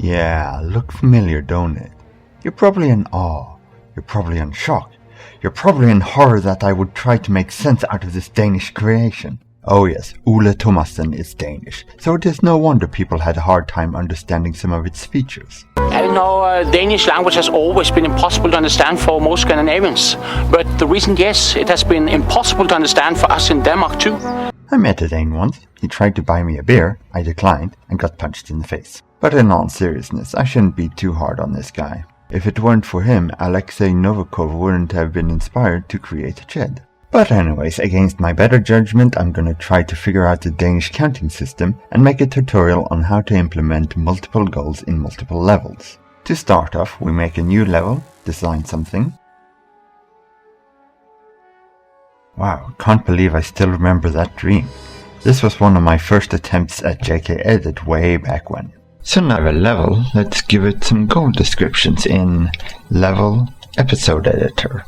Yeah, look familiar, don't it? You're probably in awe. You're probably in shock. You're probably in horror that I would try to make sense out of this Danish creation. Oh yes, Ole Thomassen is Danish, so it is no wonder people had a hard time understanding some of its features. Danish language has always been impossible to understand for most Scandinavians, but the recent years it has been impossible to understand for us in Denmark too. I met a Dane once. He tried to buy me a beer, I declined, and got punched in the face. But in all seriousness, I shouldn't be too hard on this guy. If it weren't for him, Alexei Novikov wouldn't have been inspired to create a JKEdit. But anyways, against my better judgment, I'm gonna try to figure out the Danish counting system and make a tutorial on how to implement multiple goals in multiple levels. To start off, we make a new level, design something. Wow, can't believe I still remember that dream. This was one of my first attempts at JKEdit way back when. So now I have a level, let's give it some goal descriptions in Level Episode Editor.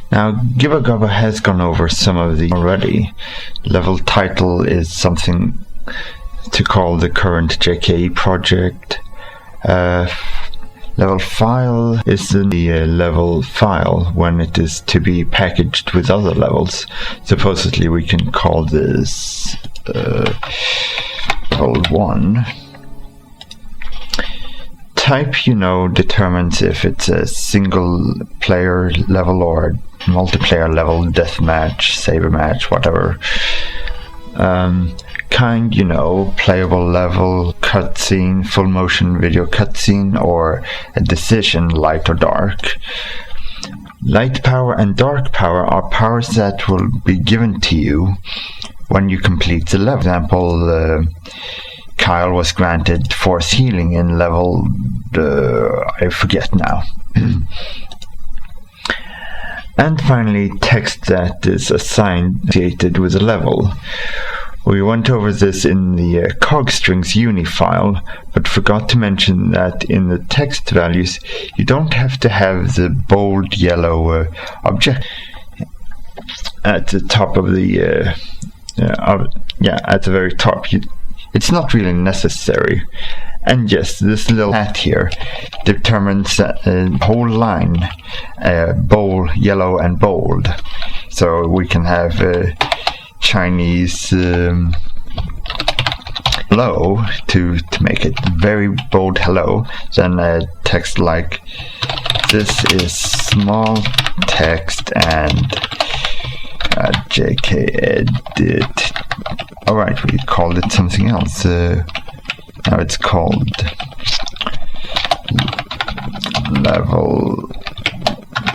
Now, Gibba Gobba has gone over some of these already. Level title is something to call the current JKE project. Level file is the level file when it is to be packaged with other levels. Supposedly we can call this level 1. Type, determines if it's a single player level or multiplayer level, deathmatch, saber match, whatever. Kind, playable level, cutscene, full motion video cutscene, or a decision, light or dark. Light power and dark power are powers that will be given to you when you complete the level. For example, Kyle was granted force healing in level, I forget now. And finally, text that is associated with a level. We went over this in the cogstrings uni file, but forgot to mention that in the text values, you don't have to have the bold yellow object at the top of the, at the very top. It's not really necessary. And yes, this little hat here determines a whole line, bold, yellow and bold. So we can have Chinese hello to make it very bold hello. Then text like this is small text and JKEdit. Alright, we called it something else. Now it's called level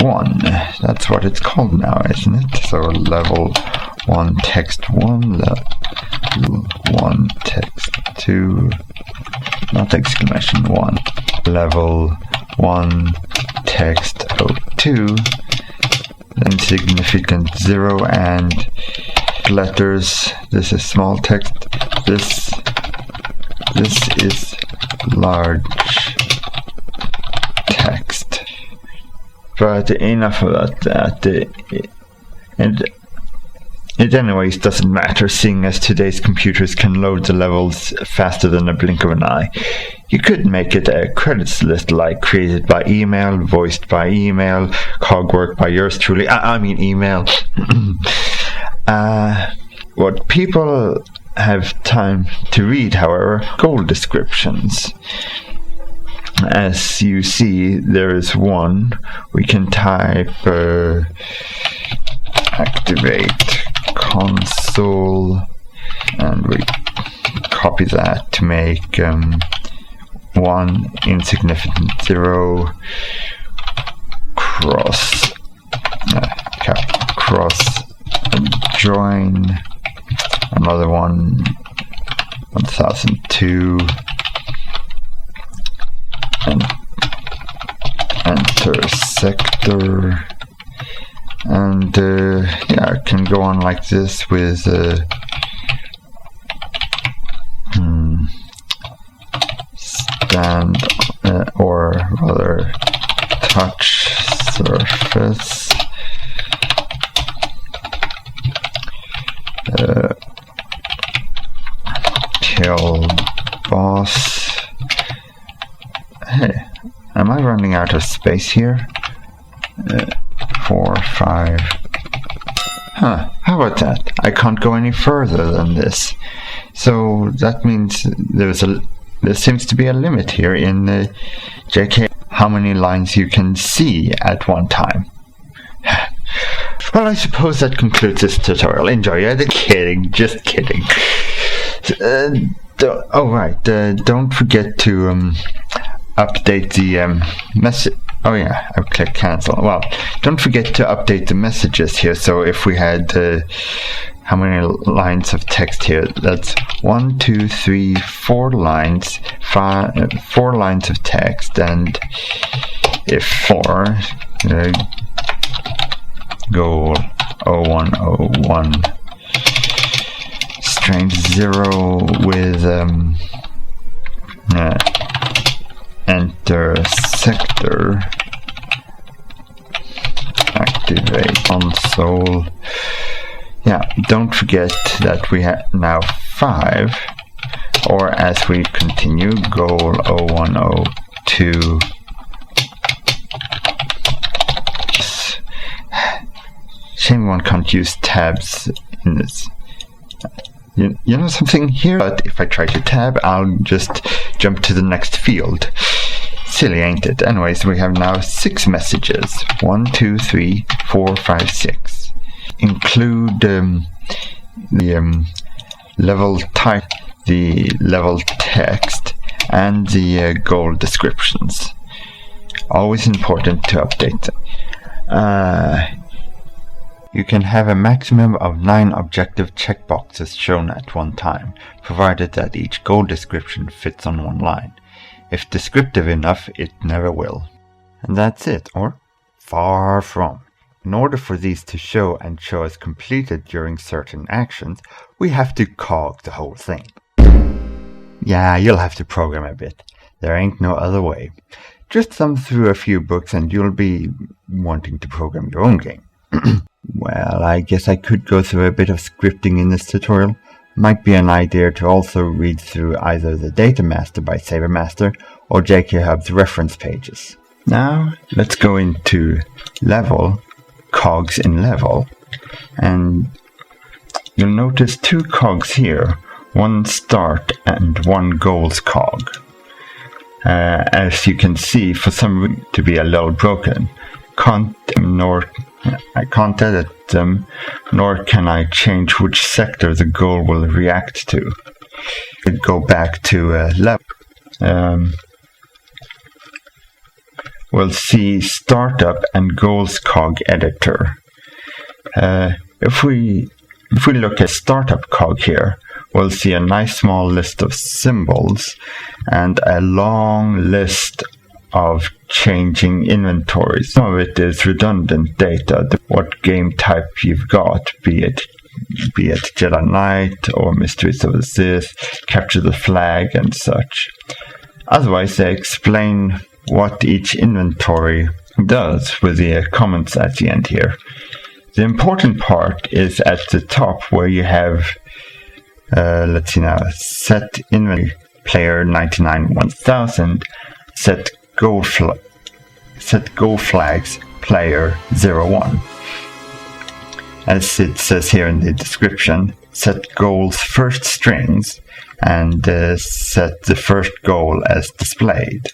1. That's what it's called now, isn't it? So level 1 text 1, level 1 text 2, not exclamation 1, level 1 text 02, then significant 0 and letters. This is small text, this is large text. But enough about that. It anyways doesn't matter, seeing as today's computers can load the levels faster than a blink of an eye. You could make it a credits list like created by email, voiced by email, cogwork by yours truly, I mean email. What people have time to read, however, goal descriptions. As you see, there is one. We can type activate console, and we copy that to make 1 insignificant 0 cross join, another one 1002, and enter sector. And I can go on like this with stand or rather touch surface, kill boss, Am I running out of space here? 4, 5. Huh, how about that? I can't go any further than this. So that means there seems to be a limit here in JK, how many lines you can see at one time. Well, I suppose that concludes this tutorial. Enjoy. Just kidding. Don't forget to update the message. Oh yeah, I've clicked cancel. Well, don't forget to update the messages here. So if we had how many lines of text here? That's 1, 2, 3, 4 lines, 4 lines of text, and if 4 goal 0101 strange 0 with enter sector, activate console. Yeah, don't forget that we have now 5, or as we continue, goal 0102. Shame one can't use tabs in this. You know something here? But if I try to tab, I'll just jump to the next field. Silly, ain't it? Anyways, we have now 6 messages. 1, 2, 3, 4, 5, 6. Include the level type, the level text, and the goal descriptions. Always important to update them. You can have a maximum of 9 objective checkboxes shown at one time, provided that each goal description fits on one line. If descriptive enough, it never will. And that's it, or far from. In order for these to show and show as completed during certain actions, we have to cog the whole thing. Yeah, you'll have to program a bit. There ain't no other way. Just thumb through a few books and you'll be wanting to program your own game. Well, I guess I could go through a bit of scripting in this tutorial. Might be an idea to also read through either the Data Master by Sabermaster or JKHub's reference pages. Now, let's go into Level, Cogs in Level, and you'll notice 2 cogs here, one Start and one Goals cog. As you can see, for some reason to be a little broken. I can't edit them, nor can I change which sector the goal will react to. Go back to level. We'll see Startup and Goals cog editor. If we look at Startup cog here, we'll see a nice small list of symbols and a long list of changing inventories. Some of it is redundant data, what game type you've got, be it Jedi Knight or Mysteries of the Sith, Capture the Flag and such. Otherwise they explain what each inventory does with the comments at the end here. The important part is at the top where you have let's see now, set inventory player 99 1000, set goal flags player 01. As it says here in the description, set goals first strings and set the first goal as displayed.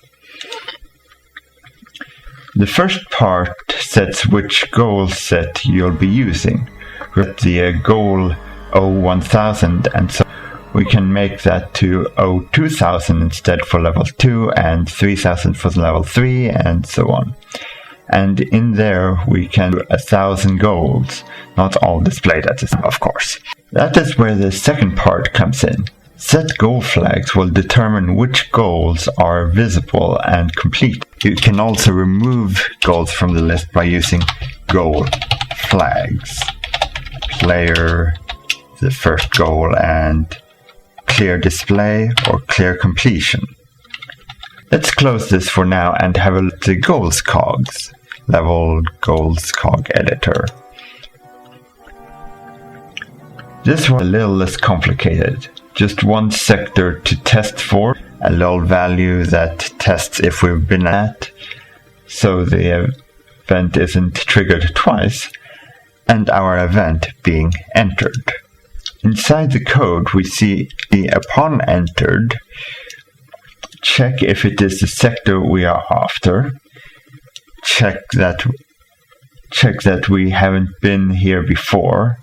The first part sets which goal set you'll be using. With the goal 01000, and so we can make that to 02000 instead for level 2 and 3000 for level 3 and so on. And in there we can do 1000 goals, not all displayed at the same time, of course. That is where the second part comes in. Set goal flags will determine which goals are visible and complete. You can also remove goals from the list by using goal flags. Player, the first goal, and clear display or clear completion. Let's close this for now and have a look at the goals cogs. Level goals cog editor. This was a little less complicated. Just one sector to test for a lol value that tests if we've been at, so the event isn't triggered twice, and our event being entered. Inside the code, we see the upon entered, check if it is the sector we are after, check that we haven't been here before,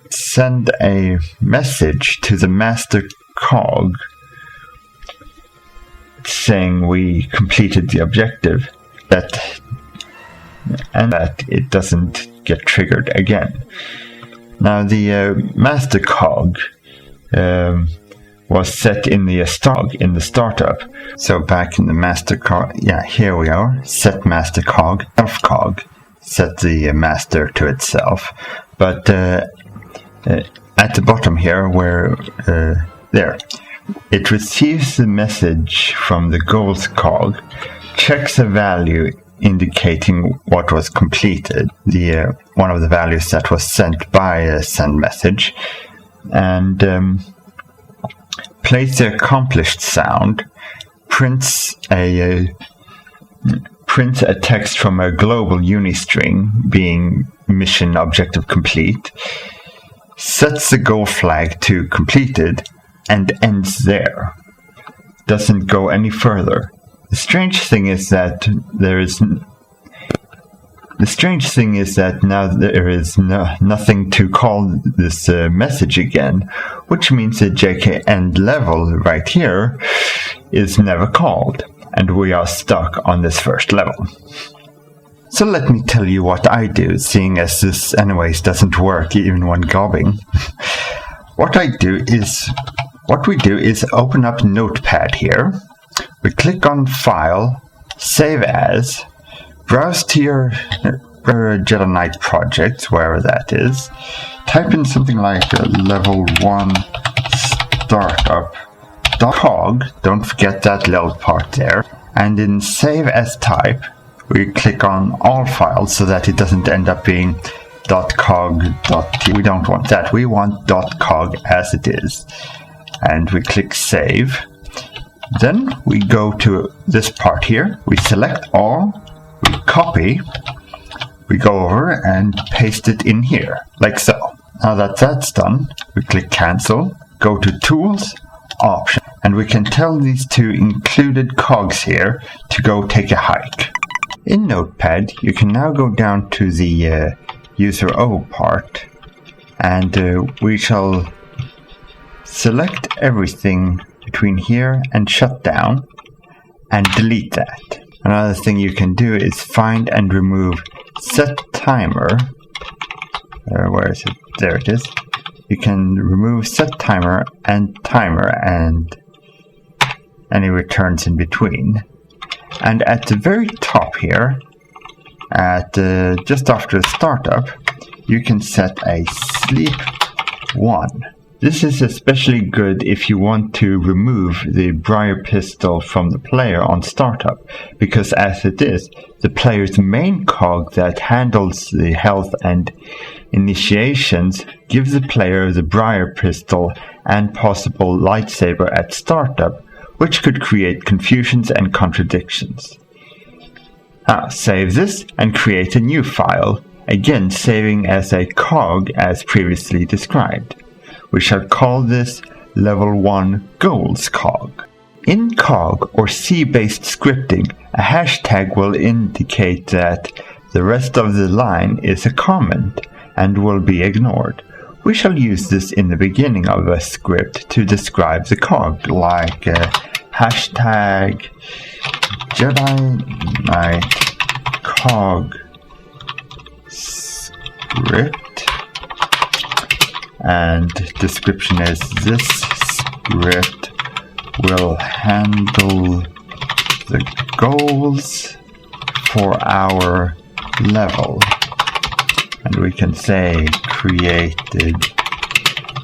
send a message to the master cog saying we completed the objective, and that it doesn't get triggered again. Now the master cog was set in the startup. So back in the master cog, here we are. Set master cog, self cog. Set the master to itself. But at the bottom here, where there, it receives the message from the goals cog, checks a value indicating what was completed, the one of the values that was sent by a send message, and plays the accomplished sound, prints a text from a global unistring being mission objective complete, sets the goal flag to completed, and ends there. Doesn't go any further. The strange thing is that now there is nothing to call this message again, which means the JK end level right here is never called, and we are stuck on this first level. So let me tell you what I do, seeing as this anyways doesn't work even when gobbing. What we do is open up Notepad here. We click on File, Save As, browse to your Jedi Knight projects, wherever that is. Type in something like level 1 startup.cog, don't forget that little part there. And in Save As Type, we click on all files so that it doesn't end up being .cog.t. We don't want that, we want .cog as it is. And we click Save. Then we go to this part here, we select all, we copy, we go over and paste it in here, like so. Now that that's done, we click Cancel, go to Tools, Option, and we can tell these two included cogs here to go take a hike. In Notepad, you can now go down to the user O part, and we shall select everything between here and shutdown and delete that. Another thing you can do is find and remove set timer. Where is it? There it is. You can remove set timer and any returns in between. And at the very top here, at just after the startup, you can set a sleep 1. This is especially good if you want to remove the Briar pistol from the player on startup, because as it is, the player's main cog that handles the health and initiations gives the player the Briar pistol and possible lightsaber at startup, which could create confusions and contradictions. Save this and create a new file, again saving as a cog as previously described. We shall call this level 1 goals cog. In cog or C-based scripting, a hashtag will indicate that the rest of the line is a comment and will be ignored. We shall use this in the beginning of a script to describe the cog, like hashtag Jedi Knight cog script. And description is this script will handle the goals for our level. And we can say created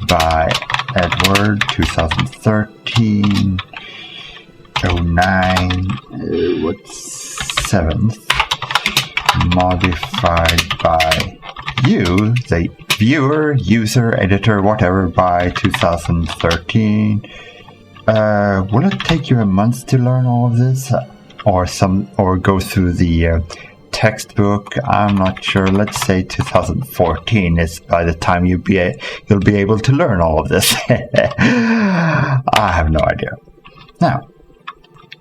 by Edward 2013 09 7th, modified by you, the viewer, user, editor, whatever, by 2013 Will it take you a month to learn all of this, or go through the textbook? I'm not sure. Let's say 2014 is by the time you'll be able to learn all of this. I have no idea. Now,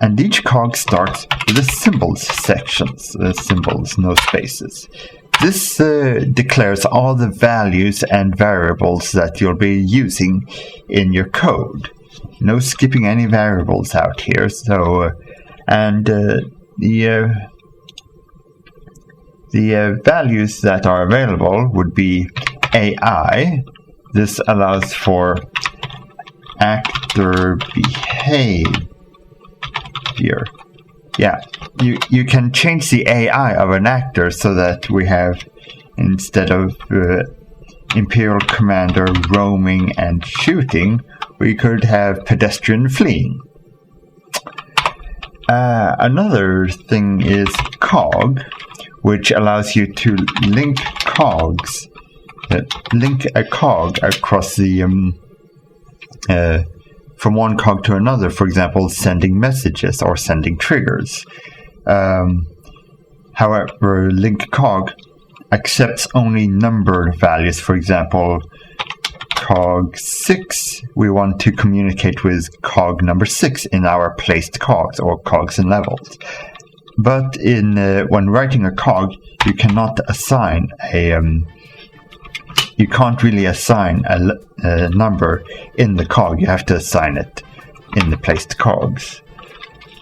and each cog starts with the symbols sections. Symbols, no spaces. This declares all the values and variables that you'll be using in your code. No skipping any variables out here. So, the values that are available would be AI. This allows for actor behavior. Yeah, you can change the AI of an actor so that we have, instead of Imperial Commander roaming and shooting, we could have pedestrian fleeing. Another thing is cog, which allows you to link cogs, link a cog across the from one cog to another. For example, sending messages or sending triggers. However, link cog accepts only numbered values. For example, cog 6, we want to communicate with cog number 6 in our placed cogs, or cogs and levels. But when writing a cog, you cannot assign you can't really assign a number in the cog. You have to assign it in the placed cogs.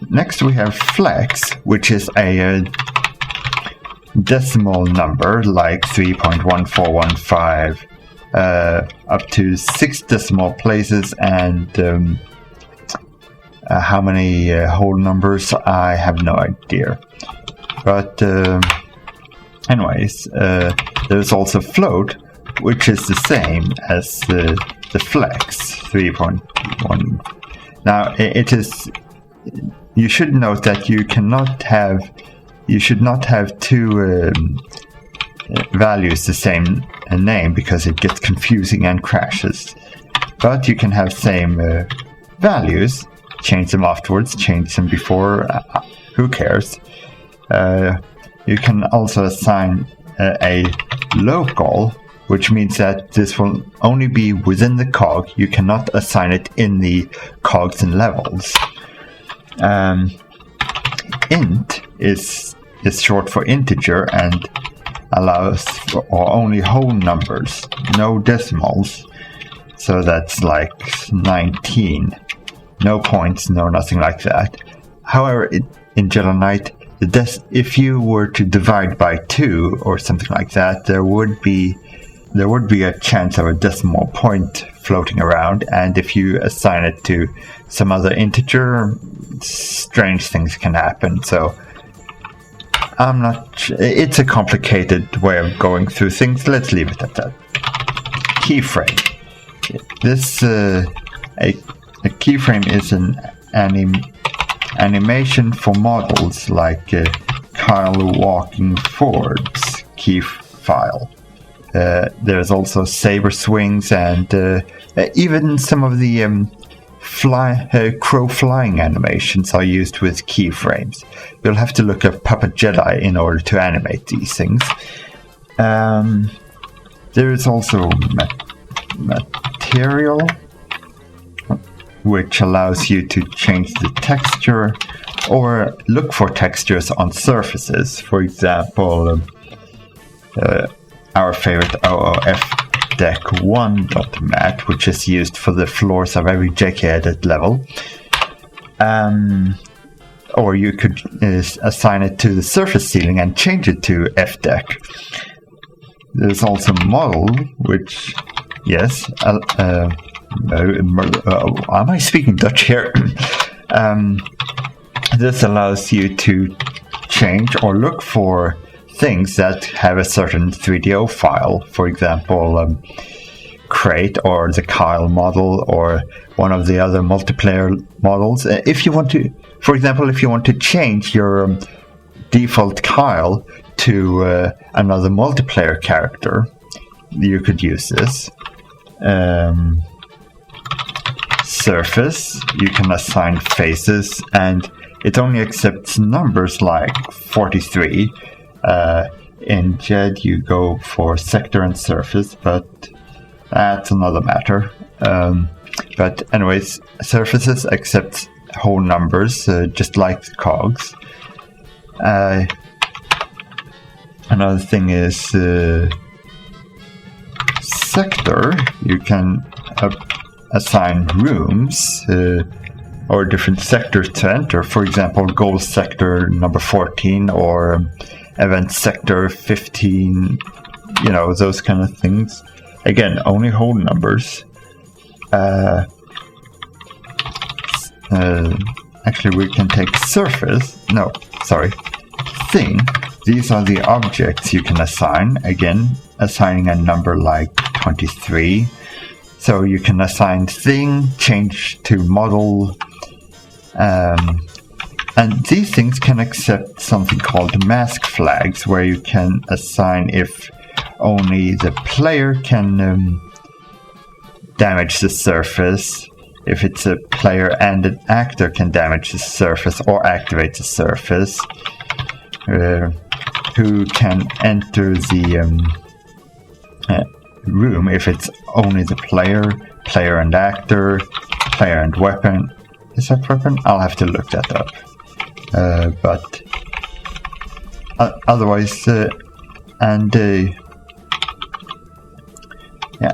Next we have flex, which is a decimal number like 3.1415 up to 6 decimal places, and how many whole numbers, I have no idea. But anyways, there's also float, which is the same as the flex 3.1. Now it is. You should note that you should not have two values the same name, because it gets confusing and crashes. But you can have same values, change them afterwards, change them before. Who cares? You can also assign a local, which means that this will only be within the cog. You cannot assign it in the cogs and levels. Int is short for integer and allows for only whole numbers, no decimals. So that's like 19. No points, no nothing like that. However, in Jedi Knight, if you were to divide by 2 or something like that, there would be a chance of a decimal point floating around, and if you assign it to some other integer, strange things can happen. So it's a complicated way of going through things. Let's leave it at that. Keyframe. This a keyframe is an animation for models like Kyle walking forwards key file. There's also saber swings, and even some of the crow flying animations are used with keyframes. You'll have to look up Puppet Jedi in order to animate these things. There is also material, which allows you to change the texture or look for textures on surfaces. For example, our favorite OOF deck 1.mat, which is used for the floors of every JKEdit level. Or you could assign it to the surface ceiling and change it to FDeck. There's also model, which, yes, am I speaking Dutch here? This allows you to change or look for things that have a certain 3DO file. For example, Crate or the Kyle model or one of the other multiplayer models. If you want to, for example, if you want to change your default Kyle to another multiplayer character, you could use this. surface, you can assign faces, and it only accepts numbers like 43. In JED, you go for sector and surface, but that's another matter. But anyways, surfaces accept whole numbers, just like cogs. Another thing is sector. You can assign rooms or different sectors to enter. For example, goal sector number 14 or event sector 15. You know, those kind of things. Again, only whole numbers. Actually, we can take surface. No, sorry. Thing. These are the objects you can assign. Again, assigning a number like 23. So you can assign thing, change to model. And these things can accept something called mask flags, where you can assign if only the player can damage the surface. If it's a player and an actor can damage the surface or activate the surface. Who can enter the room if it's only the player and actor, player and weapon. Is that weapon? I'll have to look that up. But otherwise,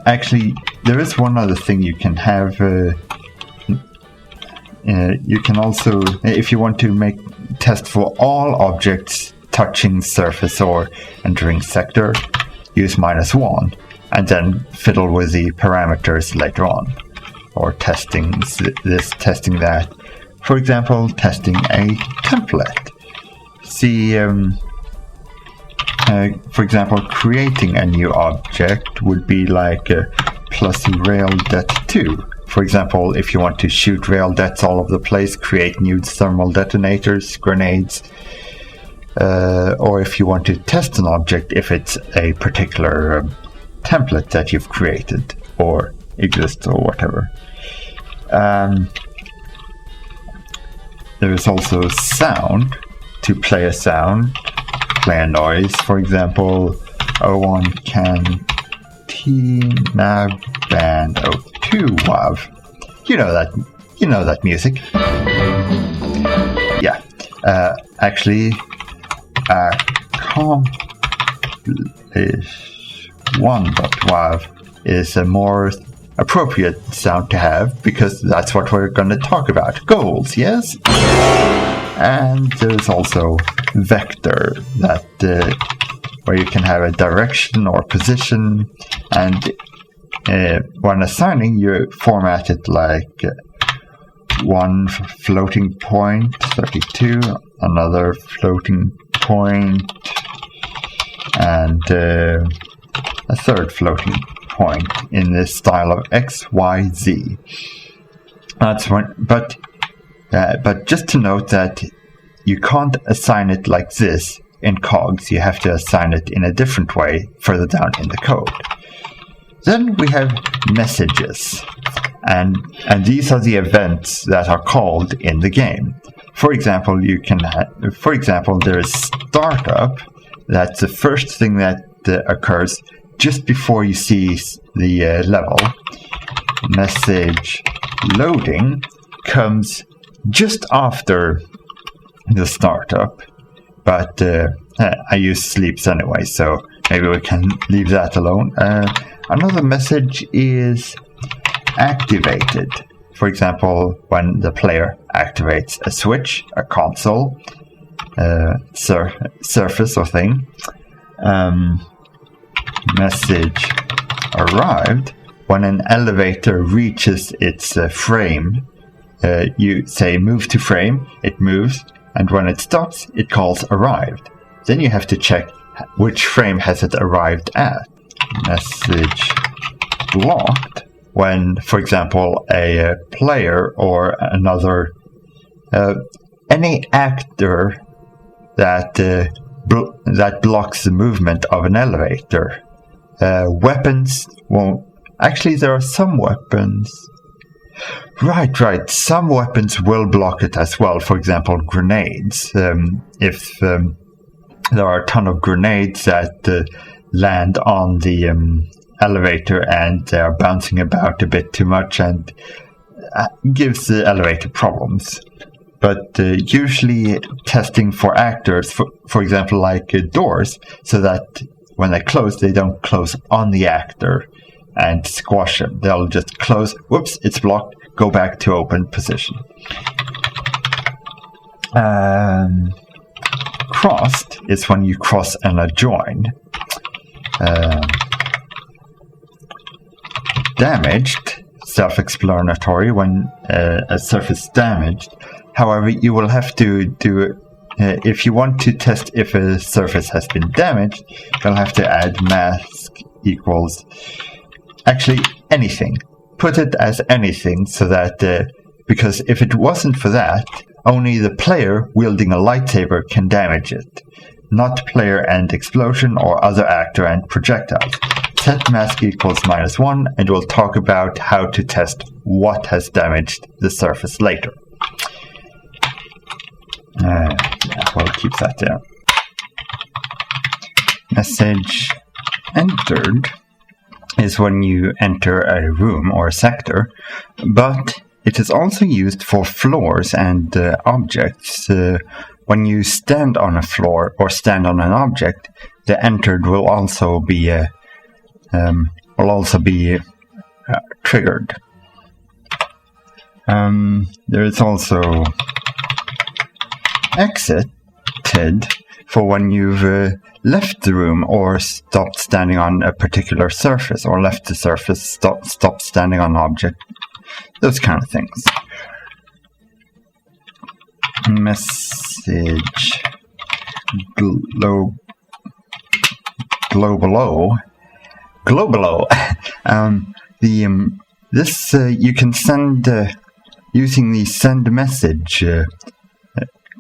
actually, there is one other thing you can have. You can also, if you want to make test for all objects touching surface or entering sector, use -1, and then fiddle with the parameters later on, or testing this, testing that. For example, testing a template. See, for example, creating a new object would be like plus raildet 2. For example, if you want to shoot raildets all over the place, create new thermal detonators, grenades, or if you want to test an object if it's a particular template that you've created or exists or whatever. There is also sound. To play a sound, play a noise. For example, O1 Cantina Band 02 WAV. You know that music. Yeah. Actually, accomplish1.wav is a more appropriate sound to have, because that's what we're going to talk about. Goals, yes? And there's also vector, that where you can have a direction or position, and when assigning, you format it like one floating point 32, another floating point, and a third floating point in the style of X, Y, Z. That's one, but just to note that you can't assign it like this in cogs. You have to assign it in a different way further down in the code. Then we have messages, and these are the events that are called in the game. For example, there is startup. That's the first thing that occurs just before you see the level. Message loading comes just after the startup, but I use sleeps anyway, so maybe we can leave that alone. Another message is activated. For example, when the player activates a switch, a console, surface or thing. Message arrived. When an elevator reaches its frame, you say move to frame, it moves, and when it stops, it calls arrived. Then you have to check which frame has it arrived at. Message blocked. When, for example, a player or another, any actor that blocks the movement of an elevator. Weapons won't. Actually, there are some weapons. Right. Some weapons will block it as well. For example, grenades. If there are a ton of grenades that land on the elevator and they are bouncing about a bit too much and gives the elevator problems. But usually testing for actors, for example, like doors, so that when they close, they don't close on the actor and squash him. They'll just close, whoops, it's blocked, go back to open position. Crossed is when you cross and adjoin. Damaged, self-explanatory, when a surface is damaged. However, you will have to do, if you want to test if a surface has been damaged, you'll have to add mask equals, actually anything. Put it as anything so that, because if it wasn't for that, only the player wielding a lightsaber can damage it, not player and explosion or other actor and projectiles. Set mask equals -1, and we'll talk about how to test what has damaged the surface later. We'll keep that there. Message entered is when you enter a room or a sector, but it is also used for floors and objects. When you stand on a floor or stand on an object, the entered will also be triggered. There is also exited for when you've left the room or stopped standing on a particular surface, or left the surface, stopped standing on an object, those kind of things. Message globalo. This you can send using the send message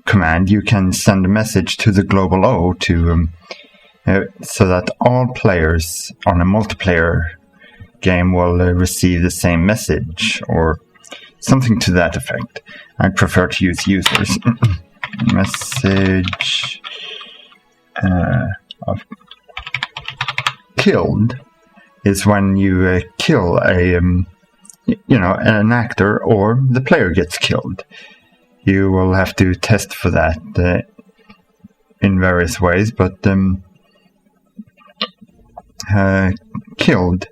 command. You can send a message to the globalo to so that all players on a multiplayer game will receive the same message or something to that effect. I prefer to use users. Message of killed is when you kill an actor or the player gets killed. You will have to test for that in various ways, but killed.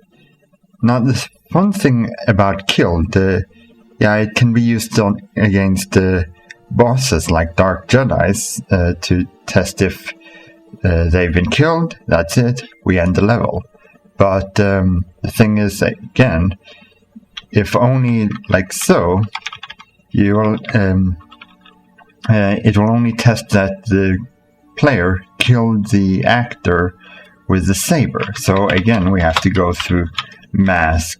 Now, this one thing about killed, it can be used against bosses like Dark Jedis to test if they've been killed. That's it. We end the level. But the thing is, again, if only like so, you will it will only test that the player killed the actor with the saber. So again, we have to go through mask.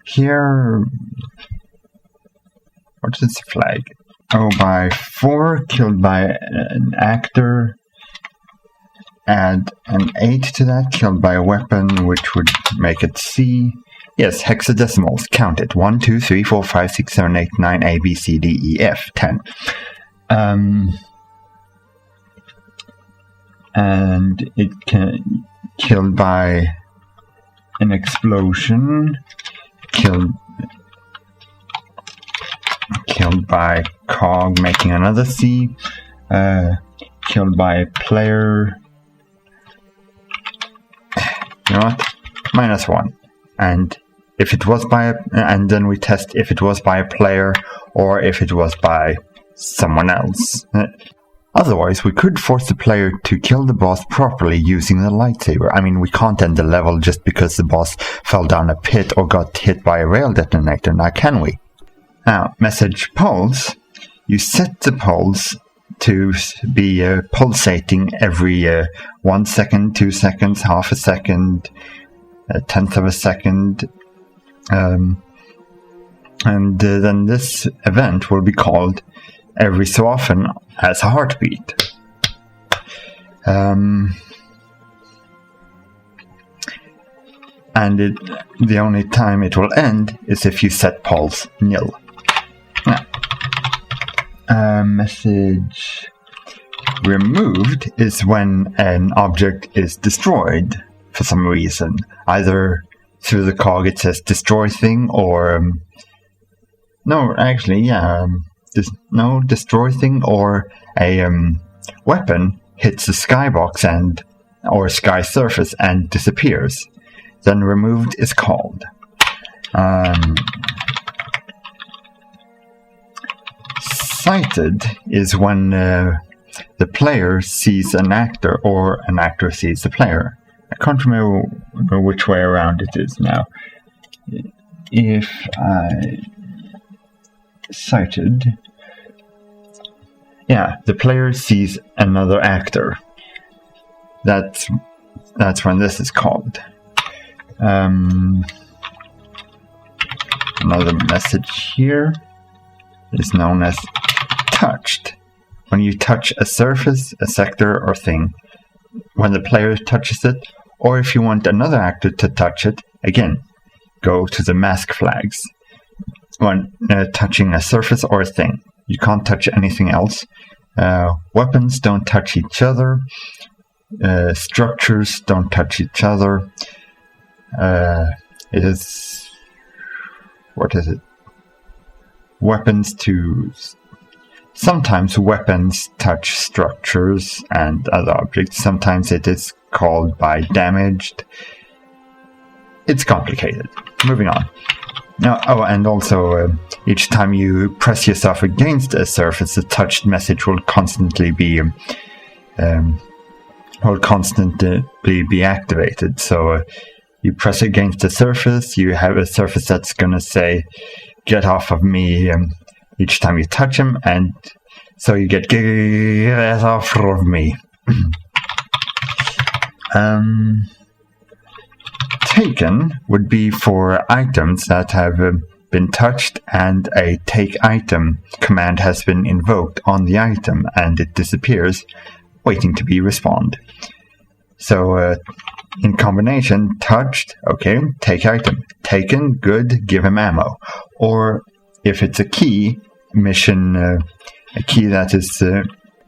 Here, what is the flag? 0/4 killed by an actor. Add an 8 to that, killed by a weapon, which would make it C. Yes, hexadecimals. Count it. 1, 2, 3, 4, 5, 6, 7, 8, 9, A, B, C, D, E, F. 10. And it can killed by an explosion. Killed by cog, making another C. Killed by a player. You know what? -1. And if it was and then we test if it was by a player or if it was by someone else. Otherwise, we could force the player to kill the boss properly using the lightsaber. I mean, we can't end the level just because the boss fell down a pit or got hit by a rail detonator, now can we? Now, message pulse. You set the pulse to be pulsating every 1 second, 2 seconds, half a second, a tenth of a second. And then this event will be called every so often as a heartbeat. and the only time it will end is if you set pols nil. Message removed is when an object is destroyed for some reason, either through the cog it says destroy thing, or destroy thing, or a weapon hits the skybox or sky surface and disappears. Then removed is called. Sighted is when the player sees an actor or an actor sees the player. I can't remember which way around it is now. If I sighted, the player sees another actor. That's when this is called. Another message here is known as touched. When you touch a surface, a sector, or thing, when the player touches it, or if you want another actor to touch it, again, go to the mask flags. When touching a surface or a thing, you can't touch anything else. Weapons don't touch each other. Structures don't touch each other. Sometimes weapons touch structures and other objects. Sometimes it is called by damaged. It's complicated. Moving on. Now, and also each time you press yourself against a surface, the touched message will constantly be activated. So you press against a surface, you have a surface that's gonna say, "Get off of me," each time you touch him, and so you get "Get off of me." Taken would be for items that have been touched and a take item command has been invoked on the item and it disappears, waiting to be respawned. So in combination, touched, okay, take item, taken, good, give him ammo. Or if it's a key, a key that is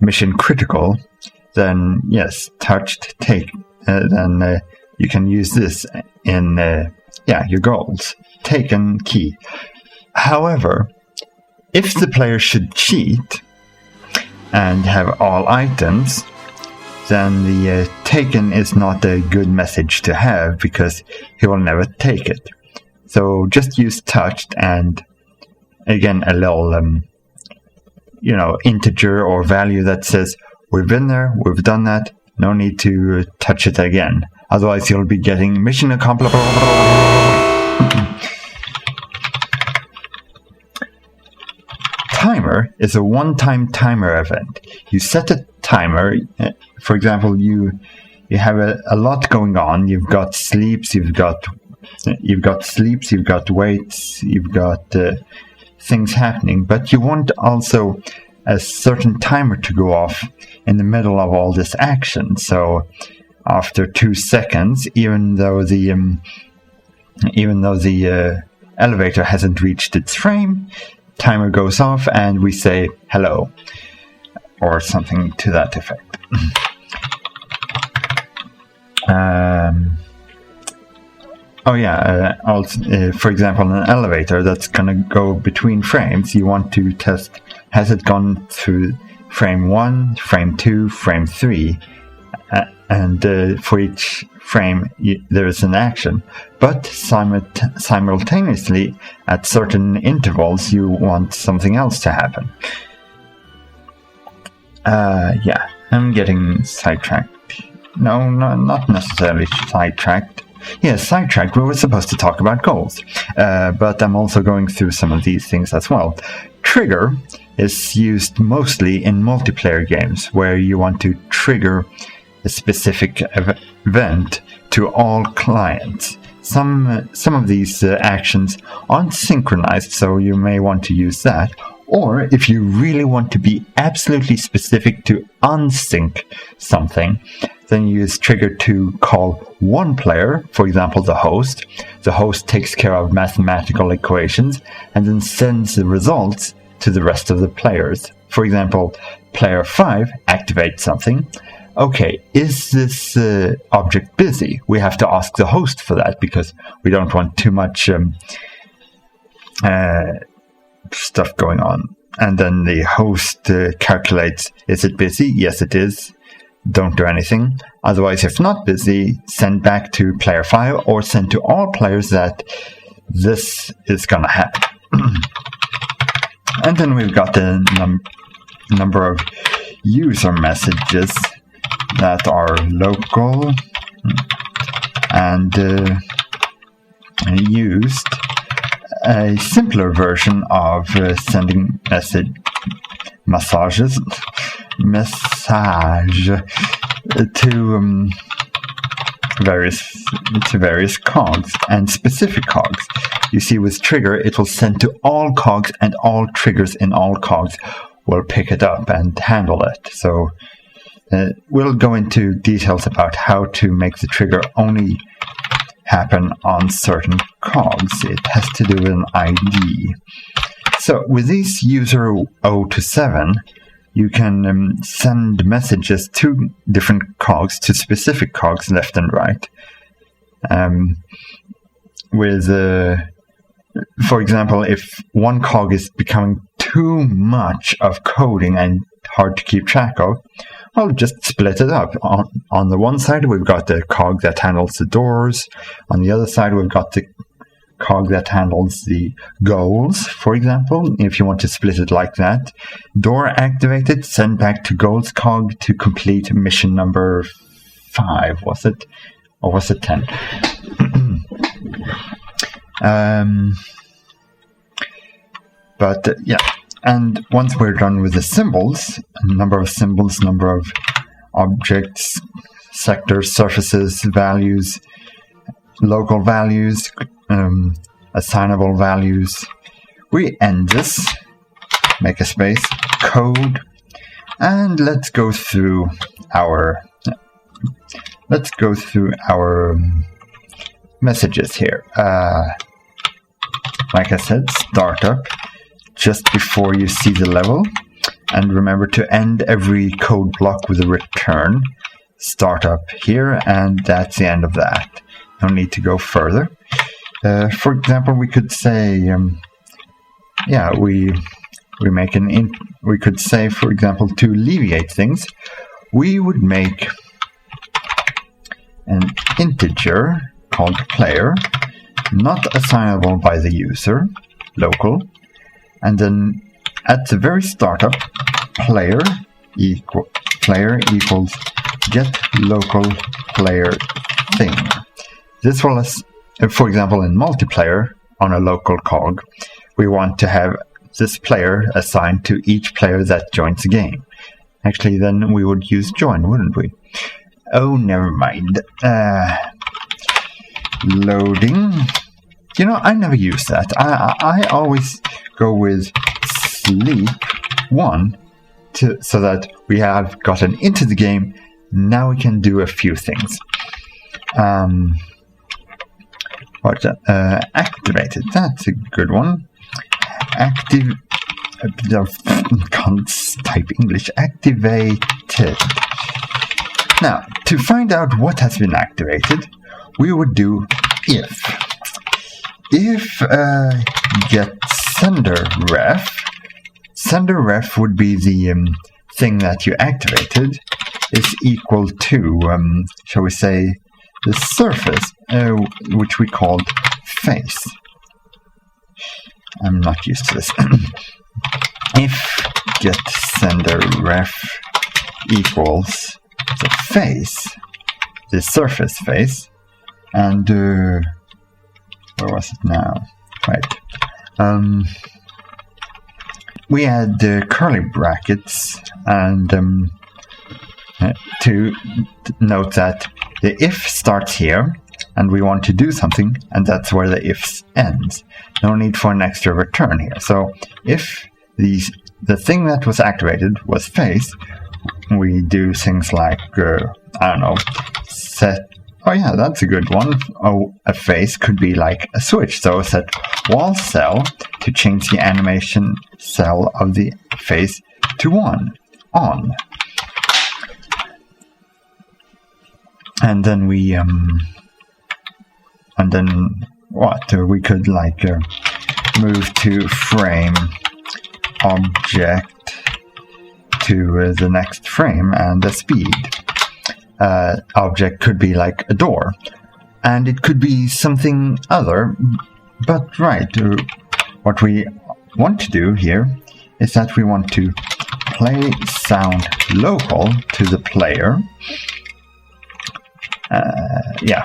mission critical, then yes, touched, take, then you can use this in your goals. Taken, key. However, if the player should cheat and have all items, then the taken is not a good message to have because he will never take it. So just use touched and again a little integer or value that says we've been there, we've done that, no need to touch it again. Otherwise you'll be getting mission accomplished. Timer is a one-time timer event. You set a timer. For example, you have a lot going on. You've got sleeps, you've got weights, you've got things happening, but you want also a certain timer to go off in the middle of all this action. So after 2 seconds, even though the elevator hasn't reached its frame, timer goes off and we say hello or something to that effect. For example, an elevator that's going to go between frames, you want to test, has it gone through frame 1, frame 2, frame 3, and for each frame there is an action, but simultaneously at certain intervals you want something else to happen. I'm getting sidetracked. No, not necessarily sidetracked. Yes, sidetracked. We were supposed to talk about goals, but I'm also going through some of these things as well. Trigger is used mostly in multiplayer games where you want to trigger a specific event to all clients. Some of these actions aren't synchronized, so you may want to use that. Or if you really want to be absolutely specific to unsync something, Then you use trigger to call one player, for example, the host. The host takes care of mathematical equations and then sends the results to the rest of the players. For example, player 5 activates something. Okay, is this object busy? We have to ask the host for that because we don't want too much stuff going on. And then the host calculates, is it busy? Yes, it is. Don't do anything. Otherwise, if not busy, send back to player 5 or send to all players that this is going to happen. And then we've got the number of user messages that are local and used. A simpler version of sending message to various cogs and specific cogs. You see, with trigger, it will send to all cogs, and all triggers in all cogs will pick it up and handle it. So we'll go into details about how to make the trigger only happen on certain cogs. It has to do with an ID. So with these user 0 to 7, you can send messages to different cogs, to specific cogs, left and right. For example, if one cog is becoming too much of coding and hard to keep track of, I'll just split it up. On the one side, we've got the cog that handles the doors. On the other side, we've got the cog that handles the goals, for example. If you want to split it like that, door activated, send back to goals cog to complete mission number 5, was it? Or was it 10? Yeah. And once we're done with the symbols, number of symbols, number of objects, sectors, surfaces, values, local values, assignable values, we end this, make a space, code, and let's go through our messages here. Like I said, startup just before you see the level, and remember to end every code block with a return. Start up here, and that's the end of that. No need to go further. For example, we could say, we could say, for example, to alleviate things, we would make an integer called player, not assignable by the user, local, and then at the very startup, player equals get local player thing. This will, for example, in multiplayer on a local cog, we want to have this player assigned to each player that joins the game. Actually, then we would use join, wouldn't we? Oh, never mind. Loading. You know, I never use that. I always go with sleep 1 so that we have gotten into the game. Now we can do a few things. Activated. That's a good one. Can't type English. Activated. Now, to find out what has been activated, we would do if. If get sender ref would be the thing that you activated, is equal to, shall we say, the surface, which we called face. I'm not used to this. If get sender ref equals the face, the surface face, and where was it now? Right. We add the curly brackets and to note that the if starts here and we want to do something, and that's where the if ends. No need for an extra return here. So if the thing that was activated was face, we do things like, I don't know, set. Oh yeah, that's a good one. Oh, a face could be like a switch. So set wall cell to change the animation cell of the face to on. And then we we could like move to frame object to the next frame, and the speed object could be like a door, and it could be something other, but what we want to do here is that we want to play sound local to the player.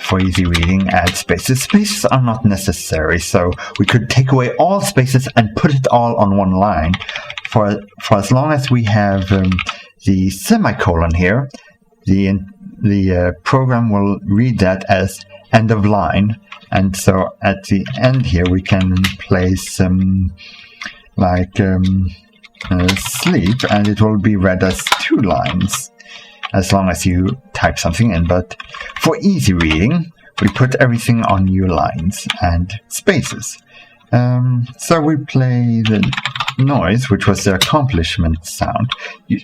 For easy reading, add spaces. Spaces are not necessary, so we could take away all spaces and put it all on one line. For as long as we have the semicolon here, the program will read that as end of line, and so at the end here we can place sleep, and it will be read as 2 lines as long as you type something in. But for easy reading, we put everything on new lines and spaces. So we play the noise, which was the accomplishment sound. You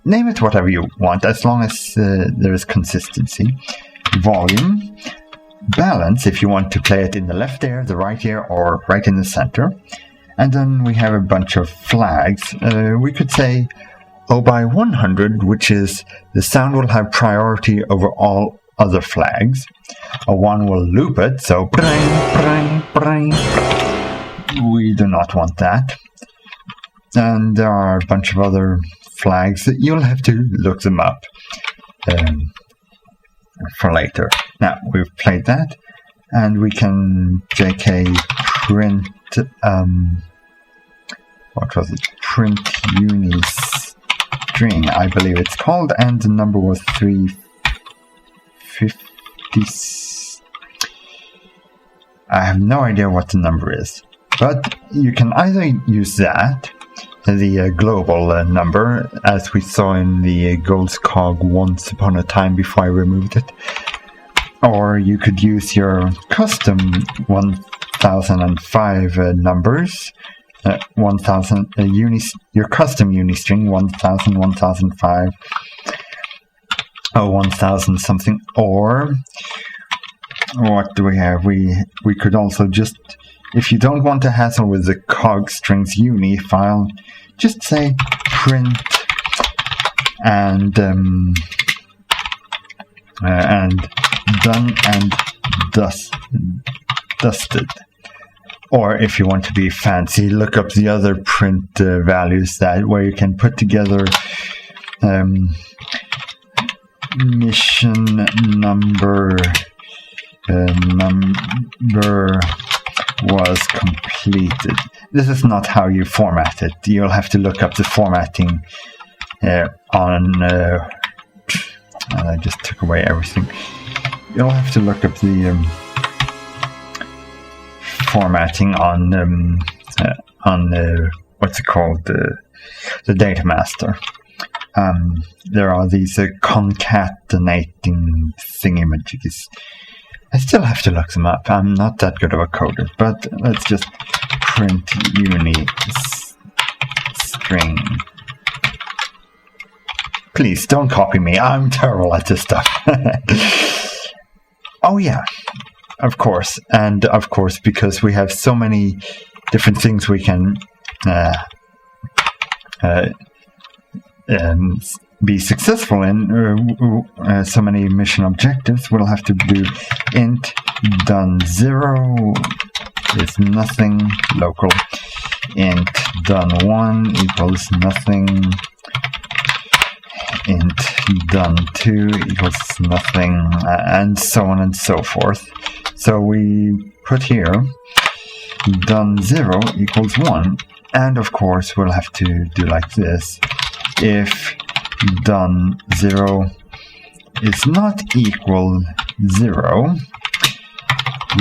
name it whatever you want, as long as there is consistency. Volume. Balance, if you want to play it in the left ear, the right ear, or right in the center. And then we have a bunch of flags. We could say O by 100, which is the sound will have priority over all other flags. A 1 will loop it, so brang, brang, brang. We do not want that. And there are a bunch of other flags that you'll have to look them up for later. Now, we've played that, and we can JK print, print unistring, I believe it's called, and the number was 350. I have no idea what the number is, but you can either use that, the global number, as we saw in the Goldscog once upon a time before I removed it, or you could use your custom 1005 numbers, 1000 your custom unistring 1000, 1005, 1000 something. Or what do we have? We could also just, if you don't want to hassle with the cog strings uni file, just say print and done and dusted. Or if you want to be fancy, look up the other print values where you can put together mission number was completed. This is not how you format it. You'll have to look up the formatting on... and I just took away everything. You'll have to look up the formatting on what's it called, the data master. There are these concatenating thingamajiggies. I still have to look them up. I'm not that good of a coder, but let's just print uni string. Please don't copy me. I'm terrible at this stuff. Oh yeah, of course. And of course, because we have so many different things we can be successful in, so many mission objectives, we'll have to do int done 0 is nothing local, int done 1 equals nothing, int done 2 equals nothing, and so on and so forth. So we put here done 0 equals 1, and of course we'll have to do like this. If done 0 is not equal 0,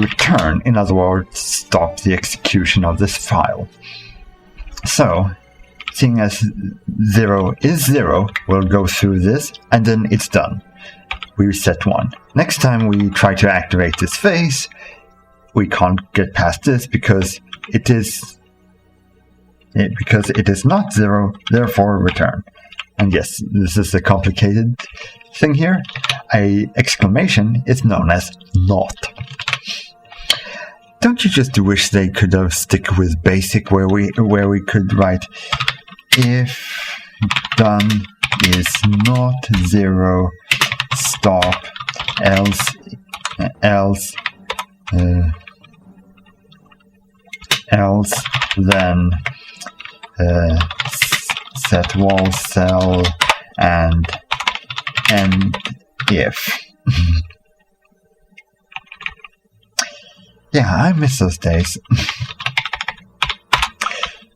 return. In other words, stop the execution of this file. So seeing as 0 is 0, we'll go through this, and then it's done. We reset 1. Next time we try to activate this phase, we can't get past this because it is not 0, therefore return. And yes, this is a complicated thing here. A exclamation is known as not. Don't you just wish they could have stick with basic where we could write if done is not 0, stop, else then set wall cell and end if. Yeah, I miss those days.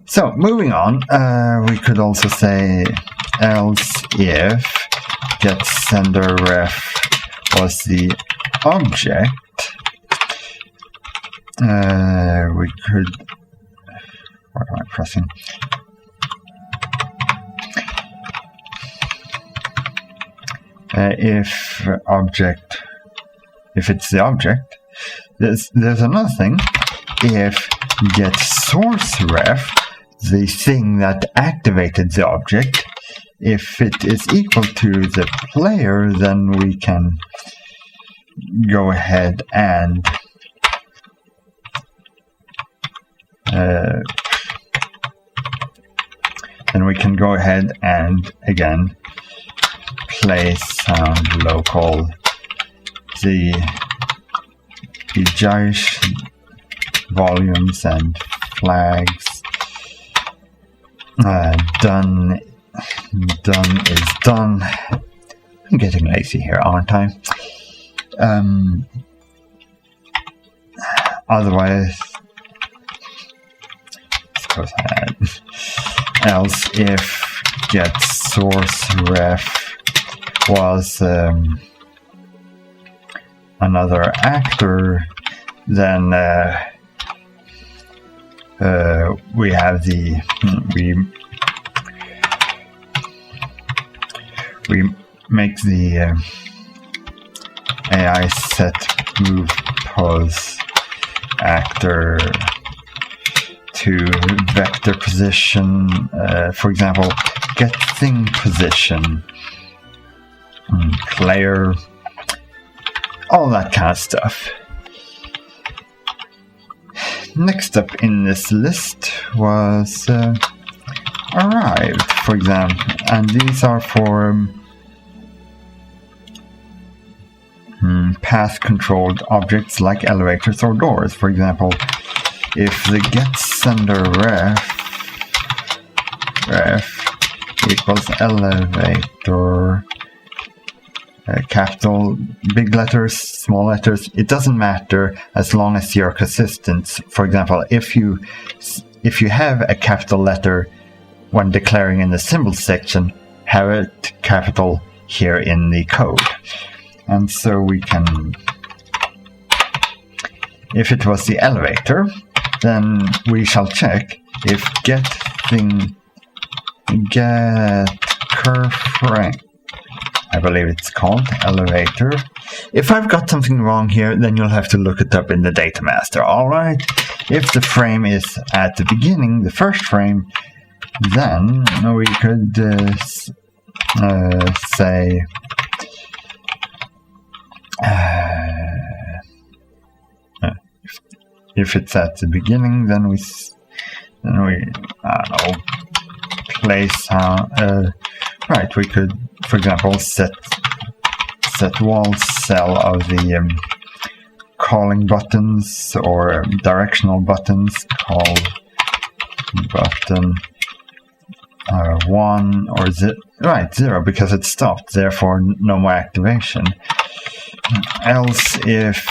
So, moving on, we could also say else if getSenderRef was the object. We could... What am I pressing? If it's the object, there's another thing. If getSourceRef, the thing that activated the object, if it is equal to the player, then we can go ahead and again place sound local the Jaish volumes and flags. Done is done. I'm getting lazy here, aren't I? Otherwise, suppose I had else if getSourceRef was another actor, then we have we make the AI set move pose actor to vector position, for example, get thing position, player, all that kind of stuff. Next up in this list was arrived, for example, and these are for path-controlled objects like elevators or doors. For example, if the getSenderRef equals elevator, capital, big letters, small letters, it doesn't matter as long as you're consistent. For example, if you have a capital letter when declaring in the symbol section, have it capital here in the code. And so we can, if it was the elevator, then we shall check if getCurveFrame, I believe it's called elevator. If I've got something wrong here, then you'll have to look it up in the data master. Alright, if the frame is at the beginning, the first frame, then we could say if it's at the beginning, then we I don't know, place right, we could, for example, set wall cell of the calling buttons or directional buttons. Call button 1 or 0 because it stopped, therefore no more activation. Else if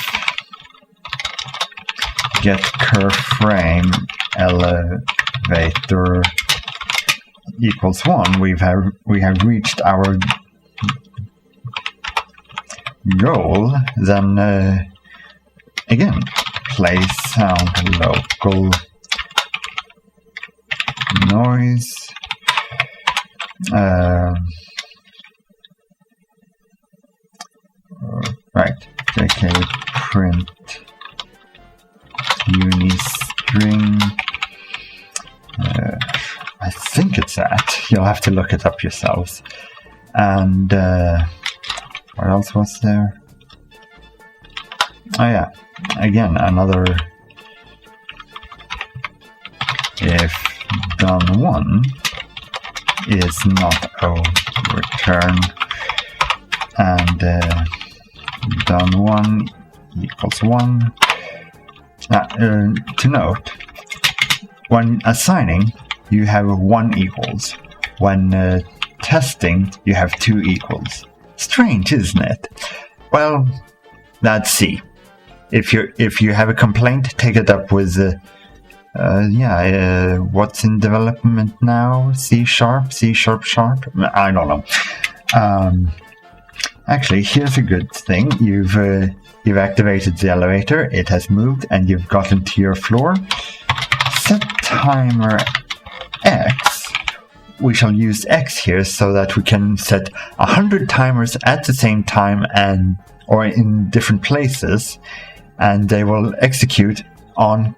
getCurveFrame elevator equals 1, we have reached our goal. Then again, place sound local noise Right, JKEdit unistring. I think it's that. You'll have to look it up yourselves. And what else was there? Oh yeah, again another if done1 is not O, return, and done1 equals 1. To note, when assigning, you have 1 equals. When testing, you have 2 equals. Strange, isn't it? Well, that's C. If you have a complaint, take it up with what's in development now? C#, C#. I don't know. Actually, here's a good thing. You've activated the elevator. It has moved, and you've gotten to your floor. Set timer X. We shall use X here so that we can set 100 timers at the same time or in different places, and they will execute on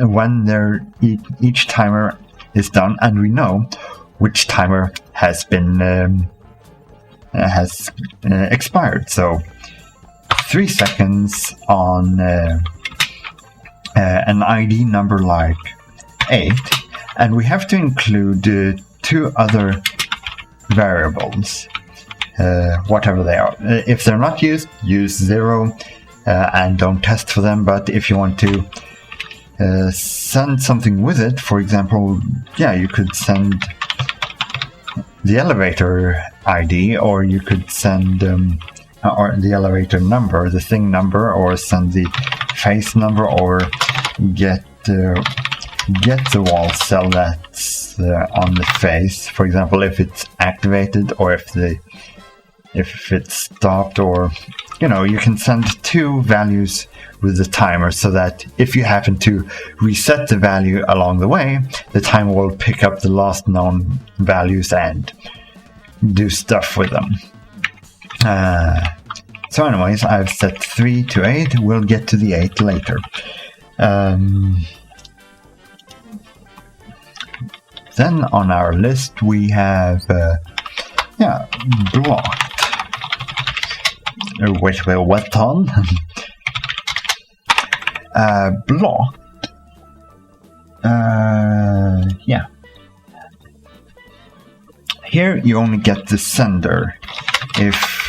when each timer is done, and we know which timer has been expired. So 3 seconds on an ID number like 8, and we have to include 2 other variables, whatever they are. If they're not used, use 0 and don't test for them. But if you want to send something with it, for example, you could send the elevator ID, or you could send or the elevator number, the thing number, or send the face number, or get the wall cell that's on the face. For example, if it's activated, or if it's stopped, or you can send 2 values with the timer, so that if you happen to reset the value along the way, the timer will pick up the last known values and do stuff with them. So anyways, I've set 3 to 8. We'll get to the 8 later. Then on our list we have blocked, which we'll wet on. Blocked. Here you only get the sender. If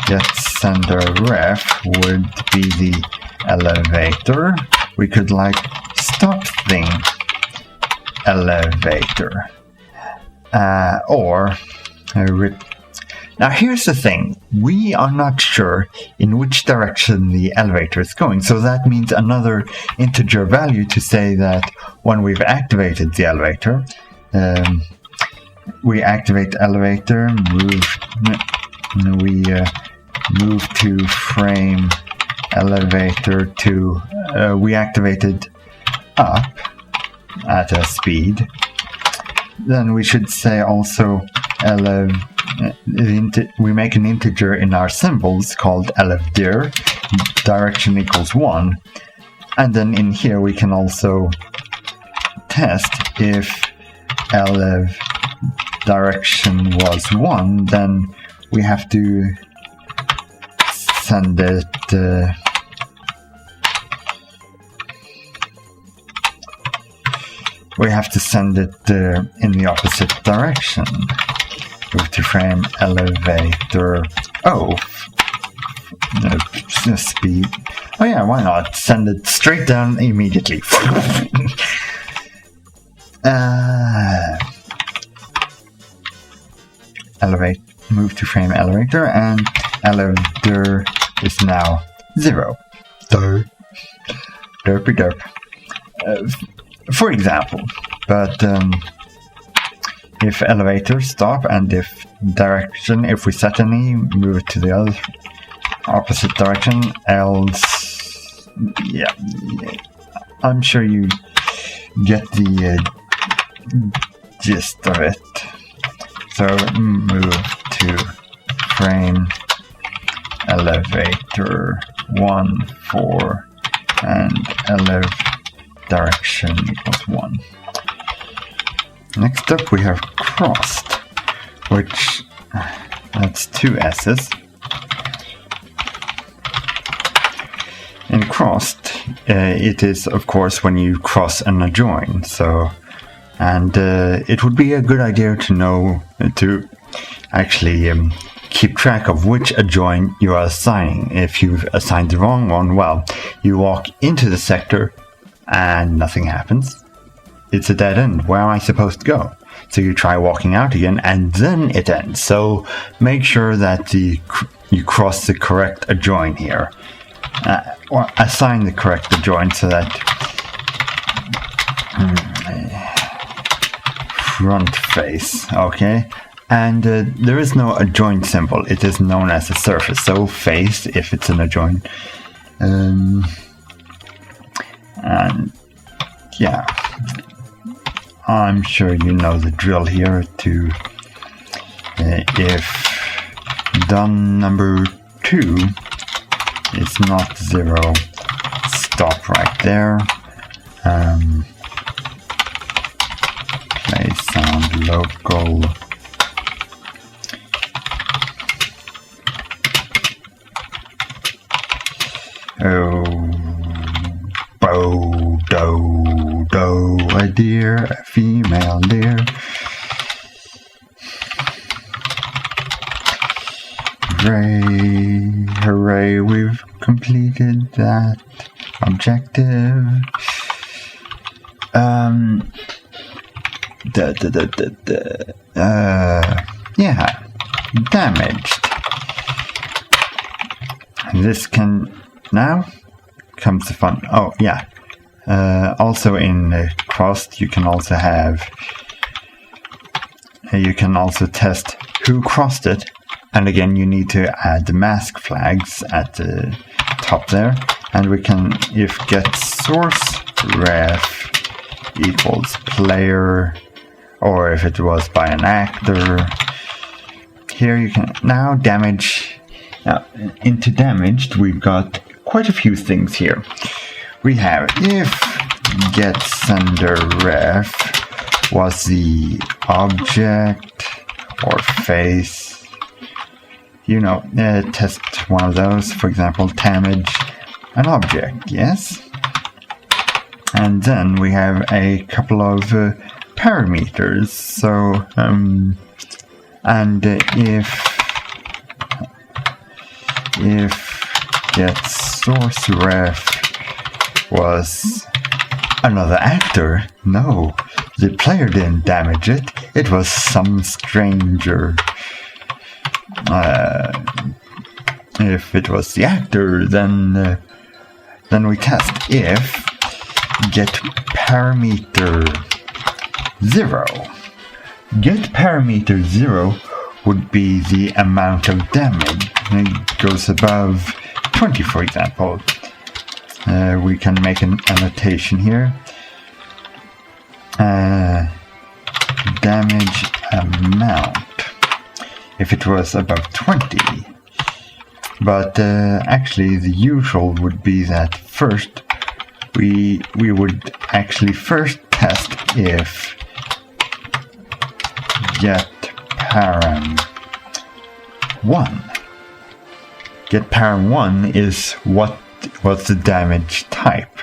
get sender ref would be the elevator, we could stop thing elevator, or now here's the thing, we are not sure in which direction the elevator is going, so that means another integer value to say that when we've activated the elevator, we activate elevator, move to frame elevator to we activated up at a speed. Then we should say also we make an integer in our symbols called elevdir, direction equals 1, and then in here we can also test if elev direction was 1, then we have to send it in the opposite direction. Move to frame elevator speed. Oh yeah, why not? Send it straight down immediately. Move to frame elevator, and elevator is now 0. Derpy derp. For example, but if elevator stop, and if direction, if we set any, move it to the other opposite direction, else, I'm sure you get the gist of it. So move to frame elevator 1, 4, and direction equals 1. Next up we have crossed, which that's 2 S's. In crossed, it is of course when you cross an adjoin. And it would be a good idea to know to actually keep track of which adjoin you are assigning. If you've assigned the wrong one, well, you walk into the sector and nothing happens. It's a dead end. Where am I supposed to go? So you try walking out again and then it ends. So make sure that you cross the correct adjoin here. Or assign the correct adjoin so that front face, okay? And there is no adjoin symbol. It is known as a surface. So face if it's an adjoin. And yeah, I'm sure you know the drill here. To if done number 2 is not 0, stop right there. Play sound local. Oh, bow, doe, a deer, a female deer. Hooray, hooray, we've completed that objective. Yeah, damaged. This can, now comes the fun. Oh, yeah. Also in crossed, you can also test who crossed it. And again, you need to add the mask flags at the top there. And we can, if get source ref equals player, or if it was by an actor, here you can now damage. Now, into damaged, we've got quite a few things here. We have if get sender ref was the object or face. You know, test one of those, for example, damage an object, yes? And then we have a couple of parameters. So, and if get source ref was another actor, no, the player didn't damage it, it was some stranger. If it was the actor, then we test if get parameter 0. Get parameter 0 would be the amount of damage. It goes above 20, for example. We can make an annotation here. Damage amount. If it was above 20. But actually the usual would be that first we would actually first test if get param 1. Get param 1 is what's the damage type.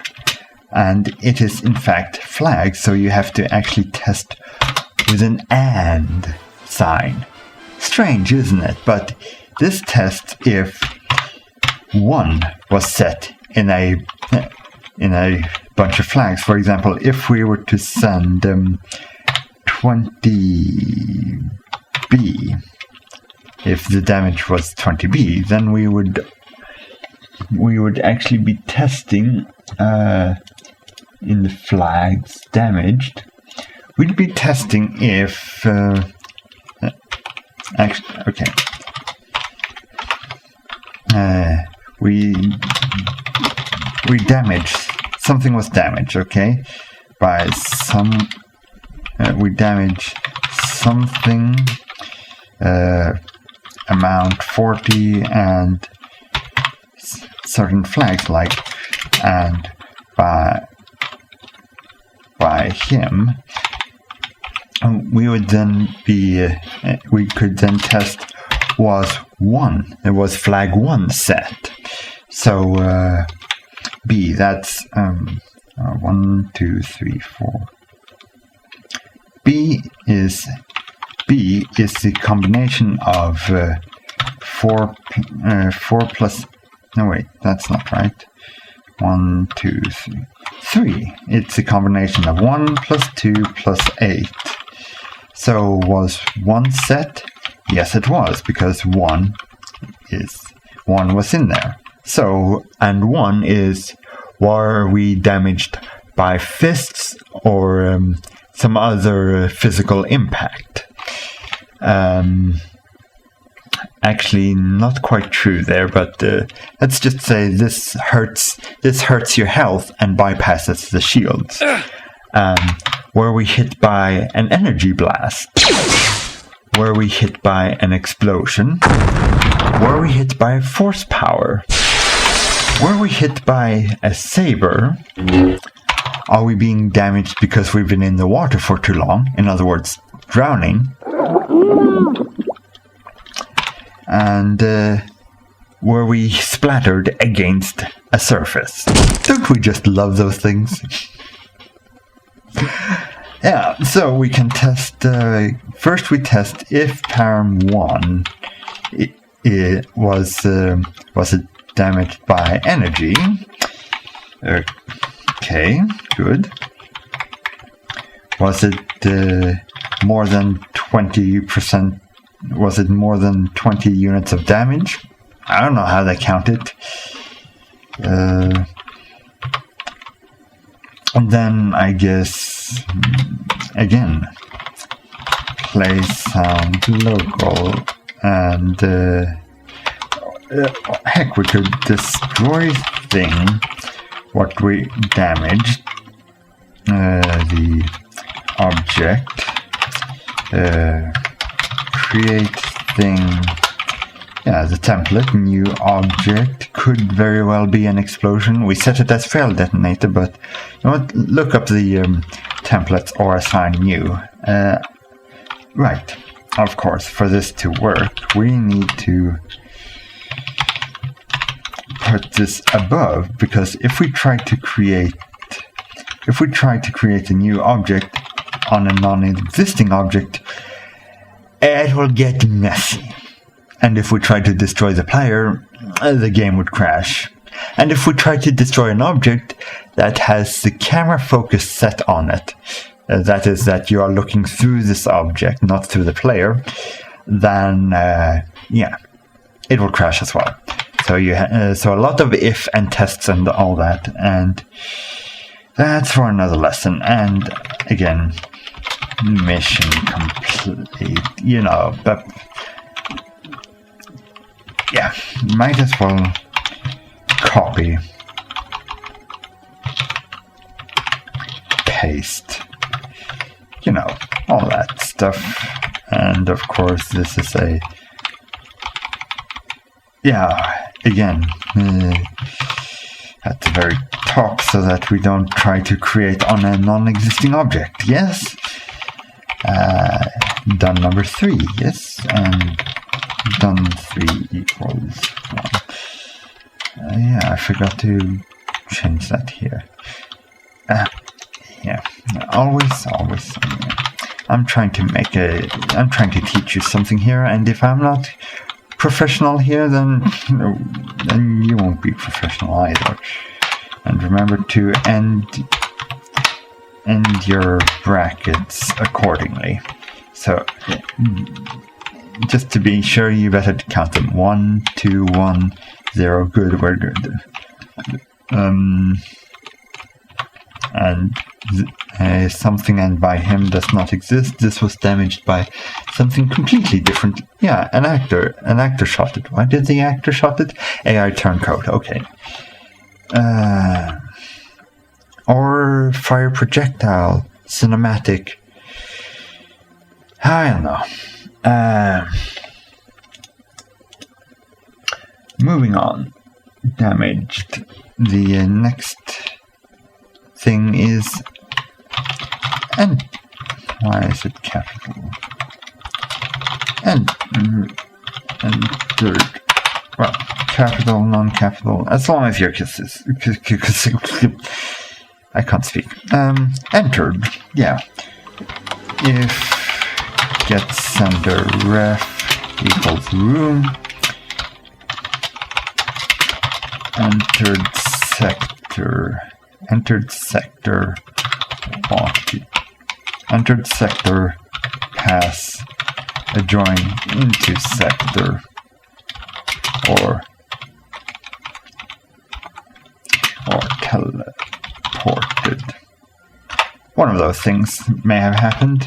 And it is in fact flagged, so you have to actually test with an AND sign. Strange, isn't it? But this tests if 1 was set in a bunch of flags. For example, if we were to send 20B, if the damage was 20B, then we would actually be testing in the flags damaged. We'd be testing if okay. We damaged, something was damaged, okay, by some, we damaged something amount 40 and certain flags like and by him, we would then be we could then test was 1. It was flag 1 set. So B, that's 1, 2, 3, 4. B is the combination of 4 plus. No, wait, that's not right. 1, 2, 3. 3. It's a combination of 1 plus 2 plus 8. So was 1 set? Yes, it was, because 1 was in there. So, and 1 is, were we damaged by fists or some other physical impact? Actually, not quite true there, but let's just say this hurts your health and bypasses the shields. Were we hit by an energy blast? Were we hit by an explosion? Were we hit by force power? Were we hit by a saber? Are we being damaged because we've been in the water for too long? In other words, drowning. And were we splattered against a surface? Don't we just love those things? Yeah, so we can test. First, we test if Parm 1 was it damaged by energy. Okay, good. Was it more than 20%? Was it more than 20 units of damage? I don't know how they count it. And then I guess, again, play sound local, and heck, we could destroy thing, what we damaged, the object, create thing, yeah, the template, new object, could very well be an explosion. We set it as failed detonator, but you know what, look up the templates or assign new. Right, of course, for this to work, we need to put this above, because if we try to create a new object on a non-existing object, it will get messy. And if we try to destroy the player, the game would crash. And if we try to destroy an object that has the camera focus set on it, that is, that you are looking through this object, not through the player, then yeah, it will crash as well. So so a lot of if and tests and all that, and that's for another lesson. And again, mission complete, you know, but yeah, might as well copy, paste, you know, all that stuff. And of course this is a, yeah, again, at the very top, so that we don't try to create on a non-existing object. Yes. Done number 3, yes, and done 3 equals 1. Yeah, I forgot to change that here. Yeah, always. I'm trying to teach you something here, and if I'm not professional here, then you won't be professional either. And remember to end your brackets accordingly. So just to be sure, you better count them. 1, 2, 1, 0. Good, we're good. And something and by him does not exist. This was damaged by something completely different. Yeah, an actor shot it. Why did the actor shot it? AI turncoat. Okay. Or fire projectile, cinematic. I don't know. Moving on. Damaged. The next thing is why is it capital? Entered. Well, capital, non-capital, as long as your I can't speak. Entered. Yeah. If get sender ref equals room. Entered sector pass a join into sector or teleported. One of those things may have happened.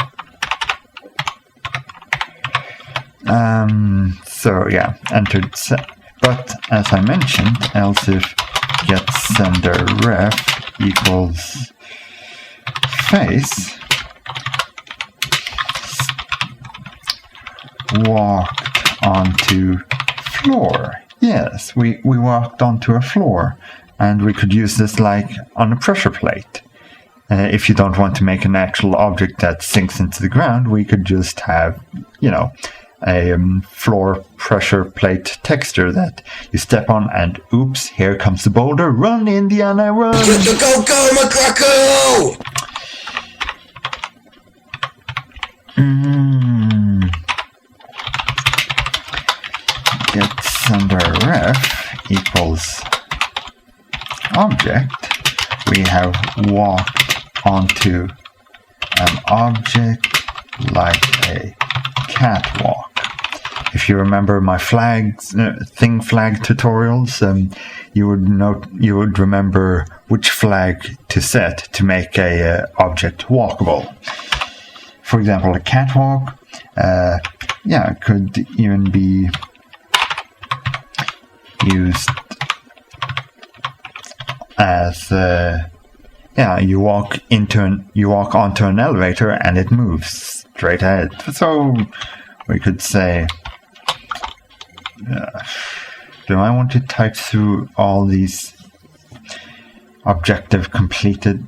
So yeah, but as I mentioned, else if get sender ref equals face walked onto floor. Yes, we walked onto a floor, and we could use this like on a pressure plate. If you don't want to make an actual object that sinks into the ground, we could just have, a floor pressure plate texture that you step on and oops, here comes the boulder. Run, Indiana, run! Go, Macraco! Get sender ref equals object. We have walked onto an object like a catwalk. If you remember my thing flag tutorials, you would remember which flag to set to make a object walkable. For example, a catwalk, it could even be used as you walk onto an elevator and it moves straight ahead. So we could say, do I want to type through all these objective completed?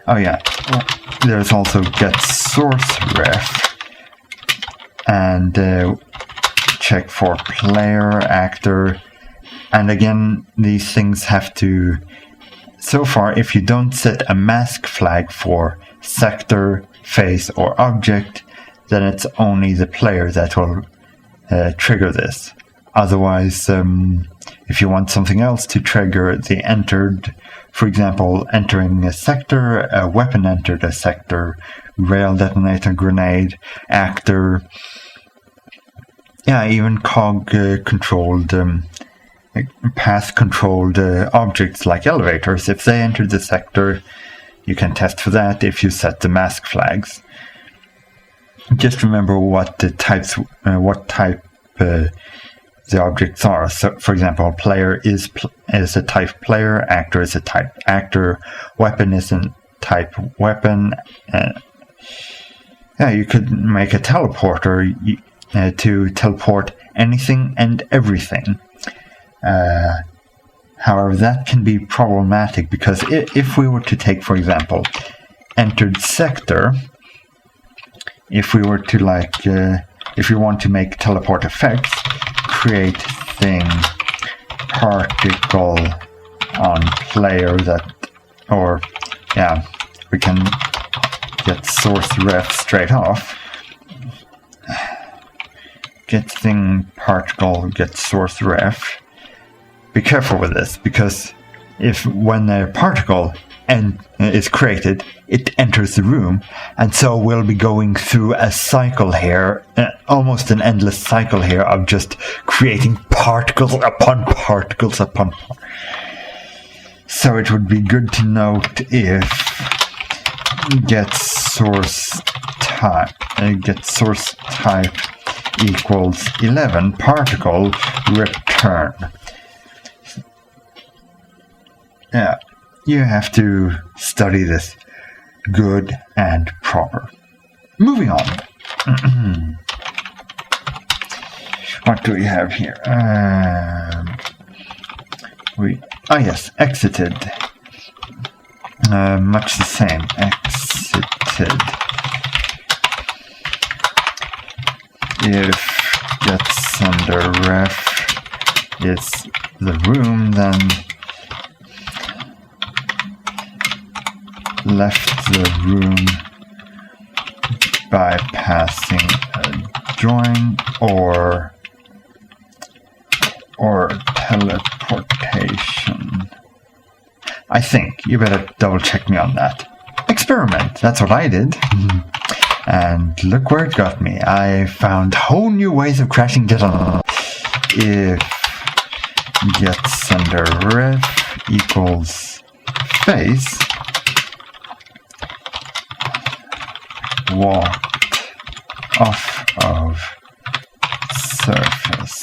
Oh yeah, there's also get source ref and check for player, actor, and again these things have to, so far if you don't set a mask flag for sector, face or object, then it's only the player that will trigger this. Otherwise, if you want something else to trigger the entered, for example, entering a sector, a weapon entered a sector, rail detonator, grenade, actor, even cog controlled, path controlled objects like elevators, if they enter the sector, you can test for that if you set the mask flags. Just remember what type the objects are. So, for example, player is a type player, actor is a type actor, weapon is a type weapon. You could make a teleporter to teleport anything and everything. However, that can be problematic because if we were to take, for example, entered sector, if we were to if you want to make teleport effects, create thing particle on player we can get source ref straight off. Get thing particle, get source ref. Be careful with this, because when a particle is created, it enters the room, and so we'll be going through a cycle here, almost an endless cycle here of just creating particles upon particles upon particles. So it would be good to note if get source type equals 11 particle return. You have to study this good and proper. Moving on. What do we have here? Yes, exited. Much the same. Exited. If getSenderRef is the room, then left the room by passing a join or teleportation. I think you better double check me on that. Experiment, that's what I did. And look where it got me. I found whole new ways of crashing data. If getSenderRef equals face, walked off of surface.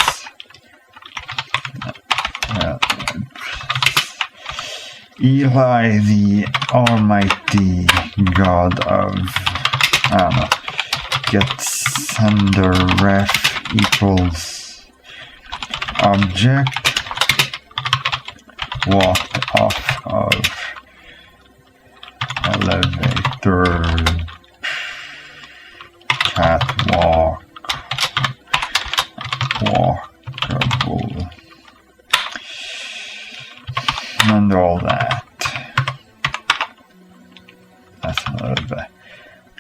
Eli, the almighty God of, getSenderRef equals object walked off of elevator catwalk walkable and all that. That's a little bit.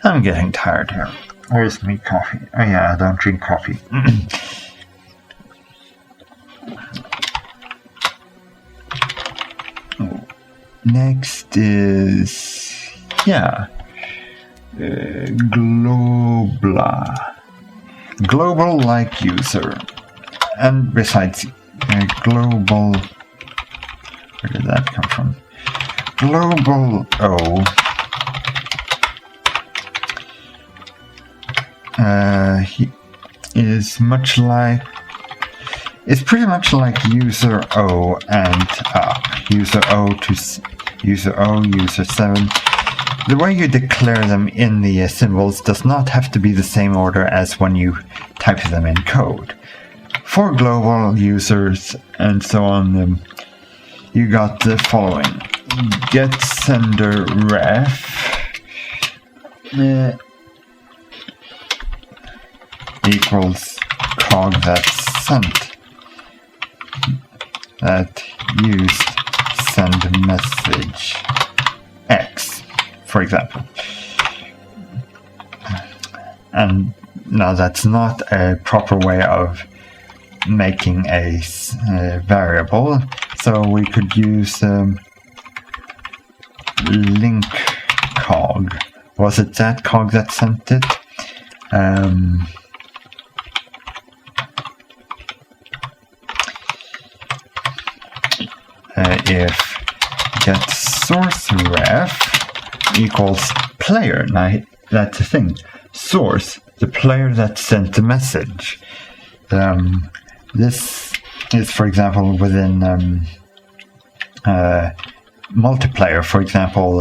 I'm getting tired here. Where's my coffee? Oh yeah, I don't drink coffee. Next is global like user, and besides global, where did that come from? Global O is pretty much like user O and user O to user O, user 7. The way you declare them in the symbols does not have to be the same order as when you type them in code. For global users and so on, you got the following. getSenderRef equals cog that's sent, that used send message X, for example. And now that's not a proper way of making a variable, so we could use link cog. Was it that cog that sent it? If getSourceRef equals player. Now that's the thing. Source, the player that sent the message. This is, for example, within multiplayer. For example,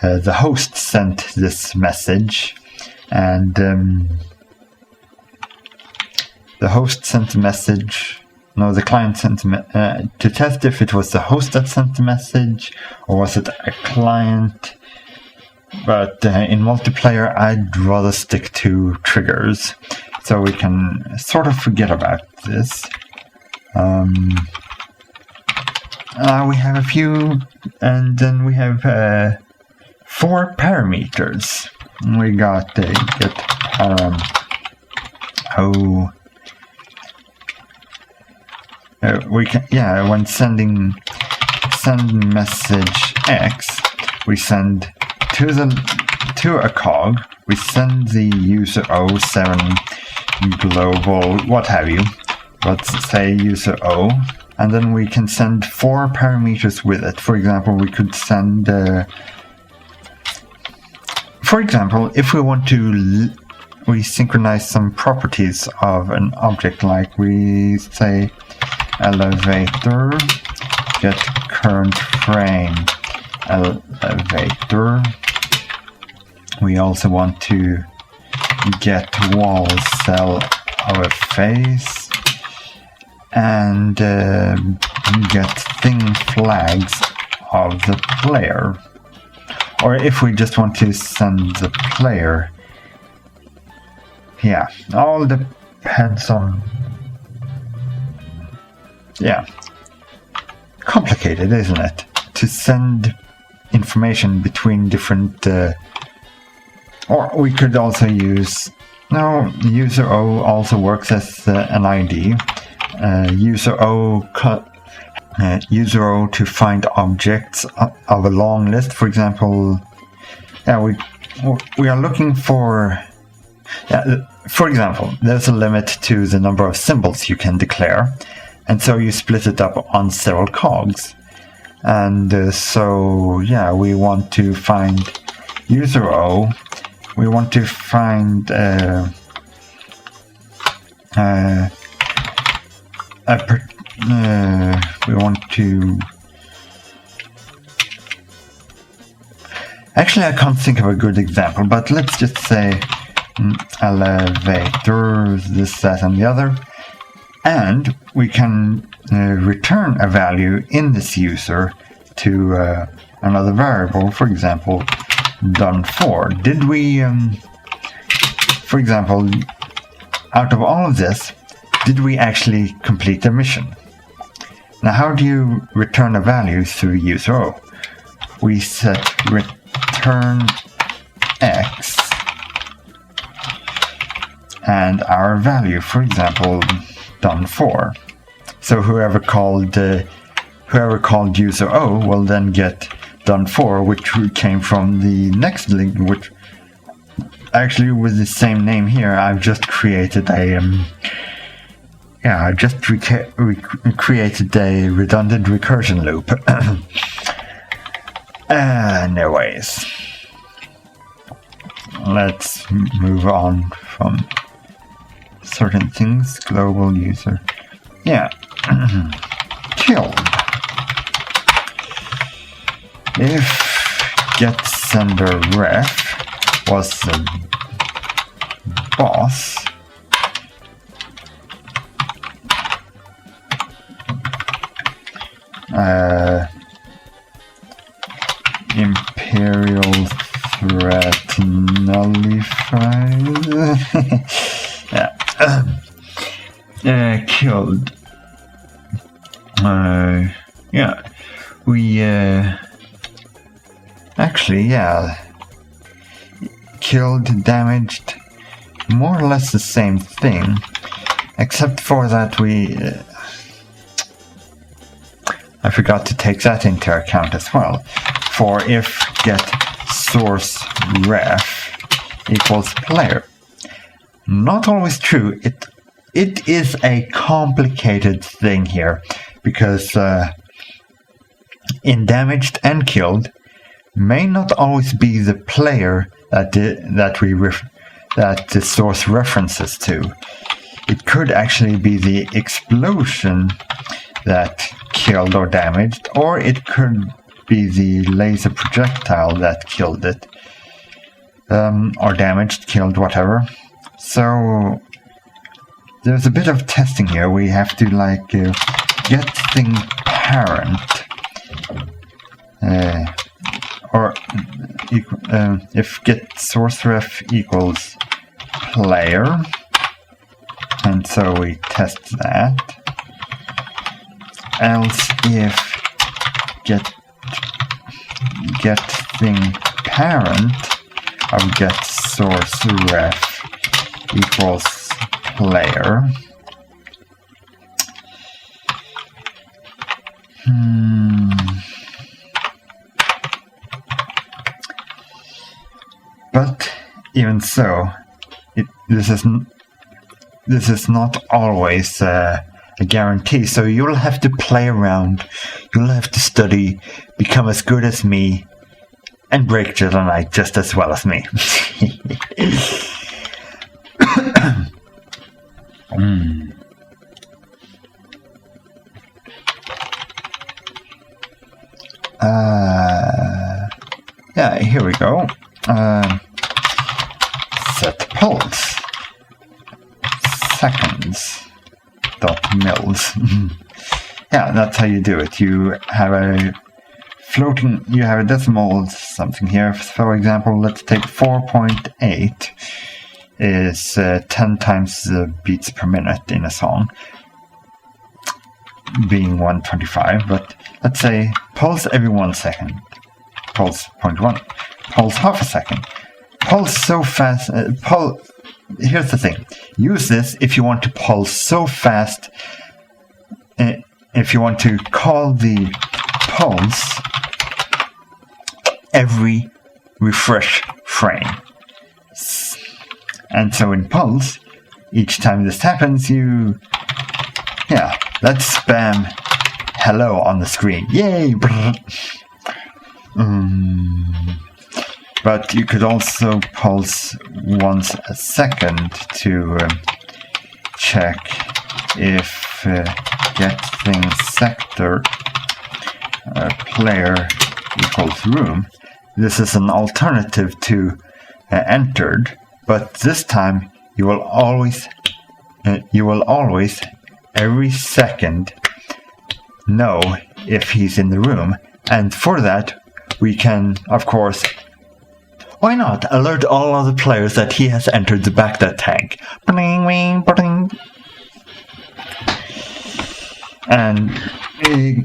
the host sent this message, and the host sent the message. No, the client sent to test if it was the host that sent the message or was it a client. But in multiplayer, I'd rather stick to triggers, so we can sort of forget about this. We have a few, and then we have 4 parameters. We got we can, when send message X, we send to a cog, we send the user 07 global, what have you, let's say user O, and then we can send 4 parameters with it. For example, we could send, for example, if we want to we synchronize some properties of an object, like we say elevator get current frame elevator. We also want to get wall cell of a face, and get thing flags of the player. Or if we just want to send the player, yeah, all depends on, yeah, complicated, isn't it? To send information between different, or we could also use, no, user O also works as an ID. User O to find objects of a long list. For example, yeah, we are looking for, for example, there's a limit to the number of symbols you can declare, and so you split it up on several cogs. And so, yeah, we want to find user O. We want to find we want to... Actually, I can't think of a good example, but let's just say elevator, this, that, and the other. And we can return a value in this user to another variable, for example, done for. Did we, for example, out of all of this, did we actually complete the mission? Now, how do you return a value through user O? We set return X and our value, for example, done for. So whoever called user O will then get done for, which came from the next link, which actually with the same name here, I've just created a created a redundant recursion loop. Anyways, let's move on from certain things. Global user, yeah. Killed. If get sender ref was the boss, imperial threat nullified. Yeah. Killed. Yeah, we actually, yeah, killed, damaged, more or less the same thing, except for that we I forgot to take that into account as well. For if get source ref equals player, not always true. It is a complicated thing here, because in damaged and killed may not always be the player that the source references to. It could actually be the explosion that killed or damaged, or it could be the laser projectile that killed it, or damaged, killed, whatever. So there's a bit of testing here. We have to get thing parent, or if get source ref equals player, and so we test that. Else if get thing parent of get source ref equals player. But even so, this is not always a guarantee. So you'll have to play around. You'll have to study, become as good as me, and break Jedi Knight just as well as me. Yeah, here we go. Set pulse seconds dot mils. Yeah, that's how you do it. You have a decimal something here. For example, let's take 4.8 is 10 times the beats per minute in a song, being 125, but let's say pulse every 1 second, pulse 0.1, pulse half a second, pulse so fast, here's the thing, use this if you want to pulse so fast, if you want to call the pulse every refresh frame. And so in pulse, each time this happens, let's spam hello on the screen. Yay! But you could also pulse once a second to check if getting sector player equals room. This is an alternative to entered, but this time you will always every second know if he's in the room, and for that we can, of course, why not alert all other players that he has entered the Baghdad tank. And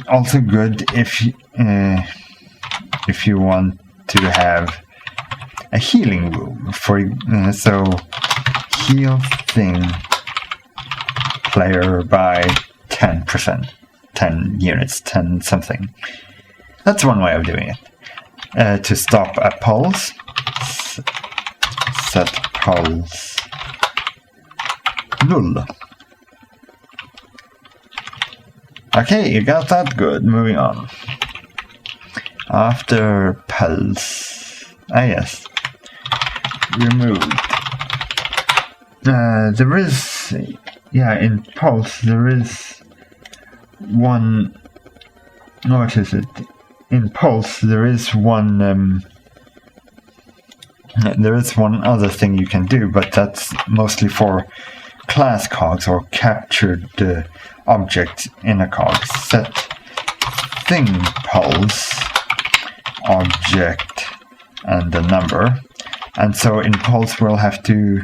also good if you want to have a healing room for so heal thing player by 10%, 10 units, 10 something. That's one way of doing it. To stop a pulse, set pulse null. Okay, you got that? Good. Moving on. After pulse, yes, removed. There is, in pulse there is one. What is it? In pulse there is one. There is one other thing you can do, but that's mostly for class cogs or captured objects in a cog. Set thing pulse object and the number, and so in pulse we'll have to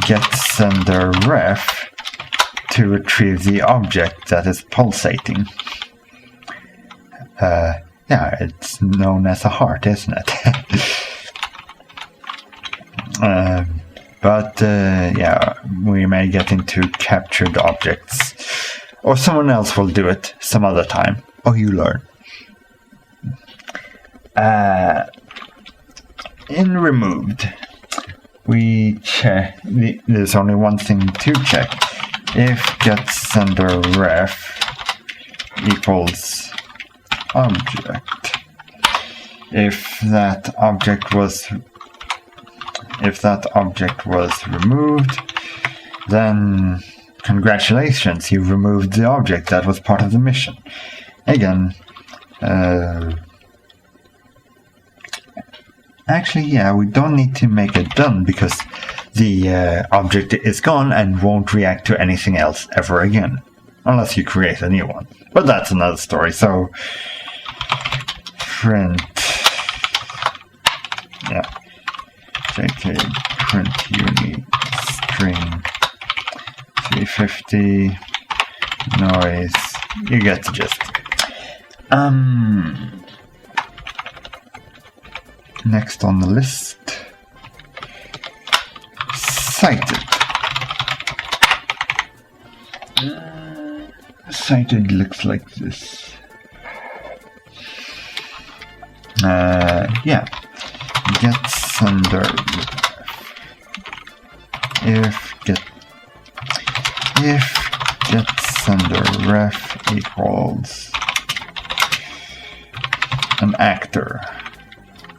get sender ref to retrieve the object that is pulsating. It's known as a heart, isn't it? But we may get into captured objects, or someone else will do it some other time. Oh, you learn. In removed, we check. There's only one thing to check. If get sender ref equals object. If that object was removed, then congratulations, you've removed the object that was part of the mission. Again, we don't need to make it done because the object is gone and won't react to anything else ever again, unless you create a new one. But that's another story. So print, JK print uni string 350 noise. You get the gist. Next on the list, cited. Cited looks like this. Get sender if get sender ref equals an actor.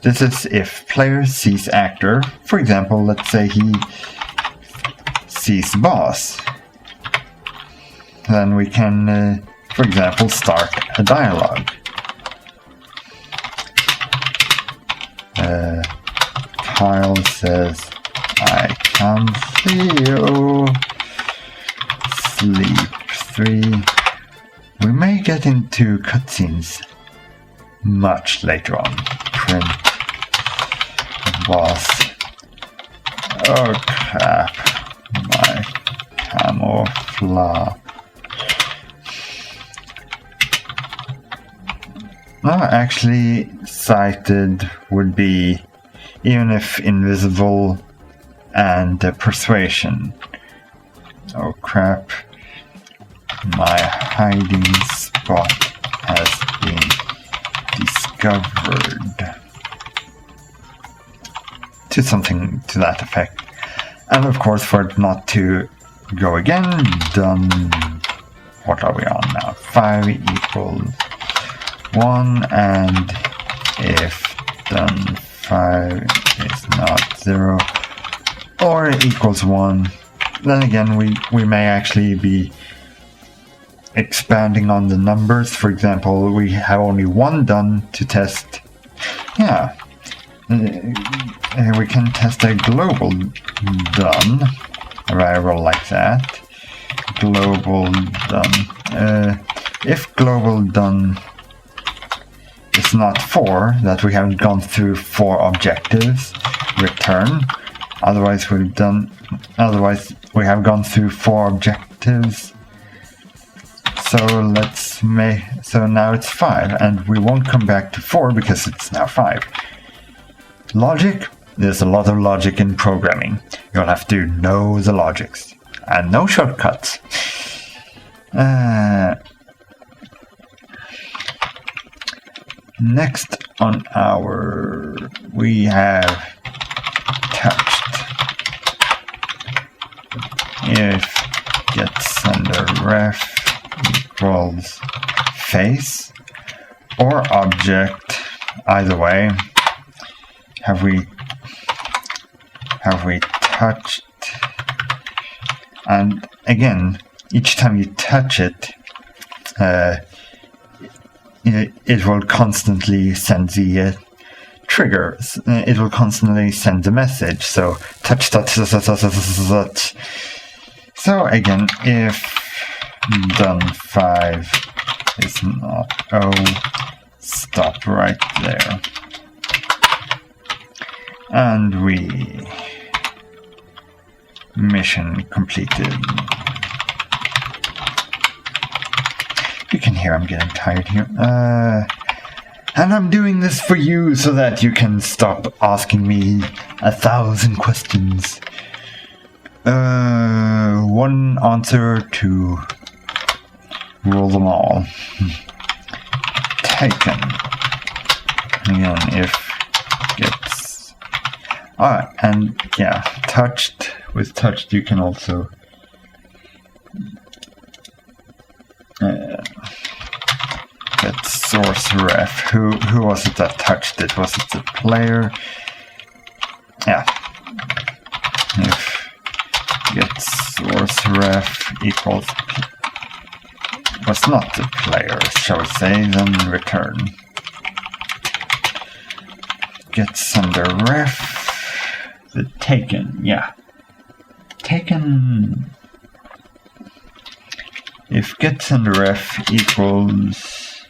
This is if player sees actor. For example, let's say he sees boss. Then we can, for example, start a dialogue. Kyle says, I Theo. Sleep 3. We may get into cutscenes much later on. Print was. Oh crap. My camouflage. Well, actually, sighted would be, even if invisible, and persuasion. Oh crap. My hiding spot has been discovered. To something to that effect. And of course, for it not to go again, done. What are we on now? 5 equals 1, and if done 5 is not 0 or equals 1, then again we may actually be expanding on the numbers. For example, we have only 1 done to test. Yeah, we can test a global done, a variable like that. Global done. If global done is not 4, that we haven't gone through 4 objectives, return. Otherwise we have gone through 4 objectives. So so now it's 5, and we won't come back to 4 because it's now 5. Logic? There's a lot of logic in programming. You'll have to know the logics. And no shortcuts. Next on we have touched. If getSenderRef equals face or object, either way, have we touched? And again, each time you touch it, it will constantly send the triggers. It will constantly send the message. So touch. So again, if done 5 is not stop right there. And mission completed. You can hear I'm getting tired here. And I'm doing this for you so that you can stop asking me 1,000 questions. 1 answer to rule them all. Taken. Again, if gets... Alright, and yeah, touched. With touched you can also get source ref. Who was it that touched it? Was it the player? Yeah. If get source ref equals was not the player, shall we say, then return. Get sender ref the taken, yeah. Taken. If getSenderRef equals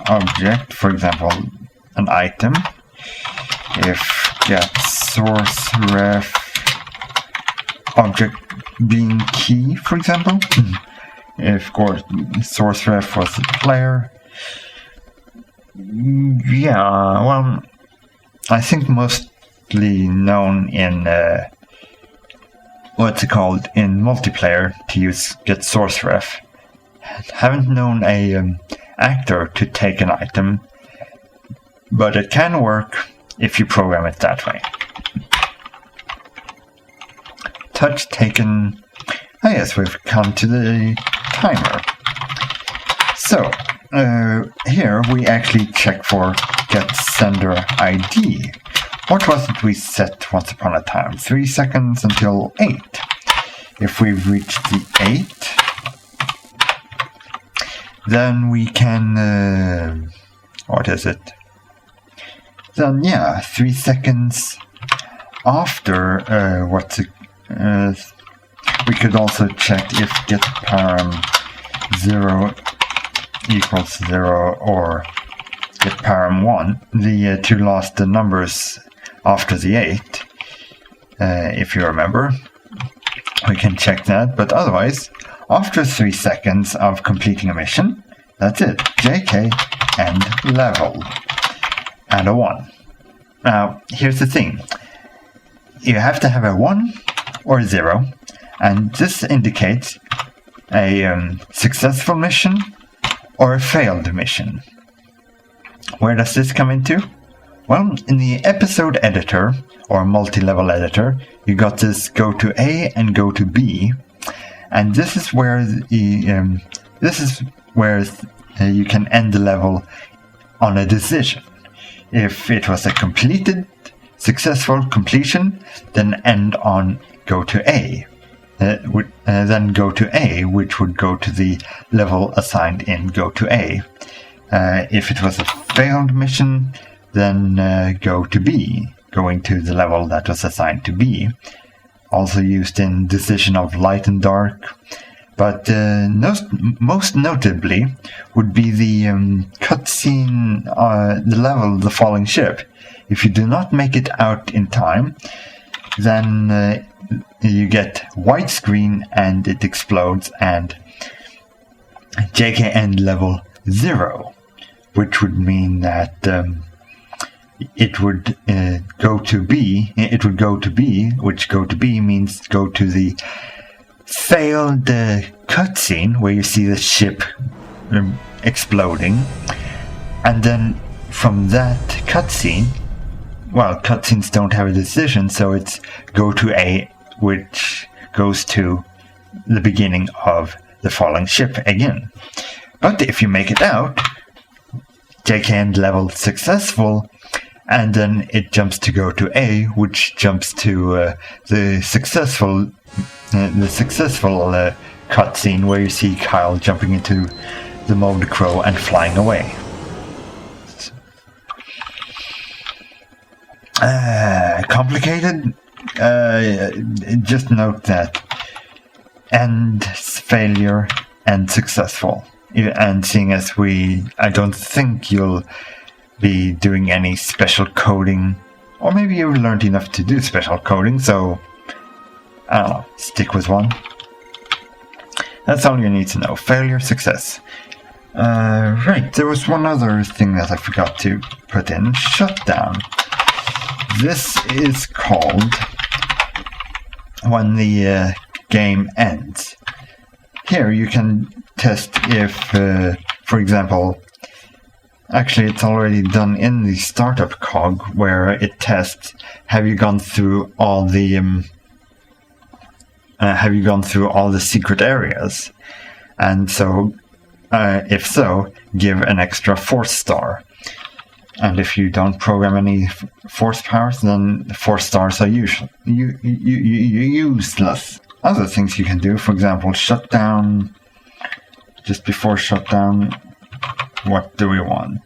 object, for example, an item. If getSourceRef object being key, for example. If sourceRef was the player. Yeah, well, I think mostly known in what's it called in multiplayer to use getSourceRef. Haven't known a actor to take an item, but it can work if you program it that way. Touch taken. Ah yes, we've come to the timer. So here we actually check for getSenderID. What was it we set once upon a time? 3 seconds until 8. If we've reached the 8, then we can, what is it? Then yeah, 3 seconds after we could also check if get param 0 equals 0 or get param 1, the two last numbers after the 8, if you remember. We can check that, but otherwise, after 3 seconds of completing a mission, that's it. JK end level. And a 1. Now, here's the thing. You have to have a 1 or a 0, and this indicates a successful mission or a failed mission. Where does this come into? Well, in the episode editor, or multi-level editor, you got this go to A and go to B, and this is where you can end the level on a decision. If it was a completed, successful completion, then end on go to A. Then go to A, which would go to the level assigned in go to A. If it was a failed mission, then go to B, going to the level that was assigned to B. Also used in decision of light and dark. But most notably would be the cutscene, the level of the falling ship. If you do not make it out in time, then you get white screen and it explodes and JK end level 0, which would mean that it would go to B. It would go to B, which go to B means go to the failed cutscene where you see the ship exploding, and then from that cutscene, well, cutscenes don't have a decision, so it's go to A, which goes to the beginning of the falling ship again. But if you make it out, JK end level successful, and then it jumps to go to A, which jumps to the successful cutscene where you see Kyle jumping into the mowed crow and flying away. Complicated? Just note that end failure and successful. And seeing as I don't think you'll be doing any special coding, or maybe you've learned enough to do special coding, so I don't know, stick with one. That's all you need to know. Failure, success. Right, there was one other thing that I forgot to put in. Shutdown. This is called when the game ends. Here you can test if, for example, actually it's already done in the startup cog where it tests, have you gone through all the secret areas? And so, if so, give an extra force star. And if you don't program any force powers, then the force stars are useless. Other things you can do, for example, shutdown. Just before shutdown, what do we want?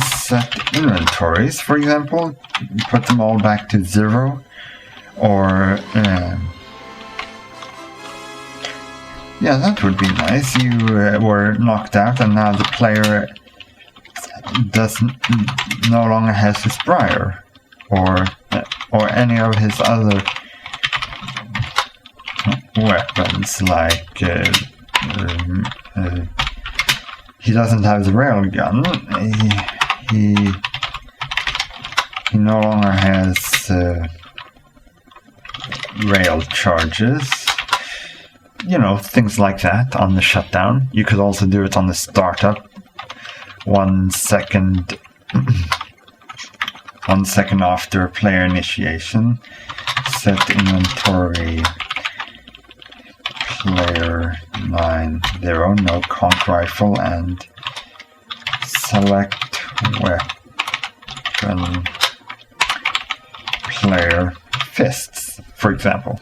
Set inventories, for example. Put them all back to 0, or yeah, that would be nice. You were knocked out, and now the player no longer has his briar, or any of his other weapons, like he doesn't have the railgun. He no longer has rail charges. You know, things like that on the shutdown. You could also do it on the startup. 1 second after player initiation. Set inventory player 9-0, no conch rifle, and select weapon player fists, for example.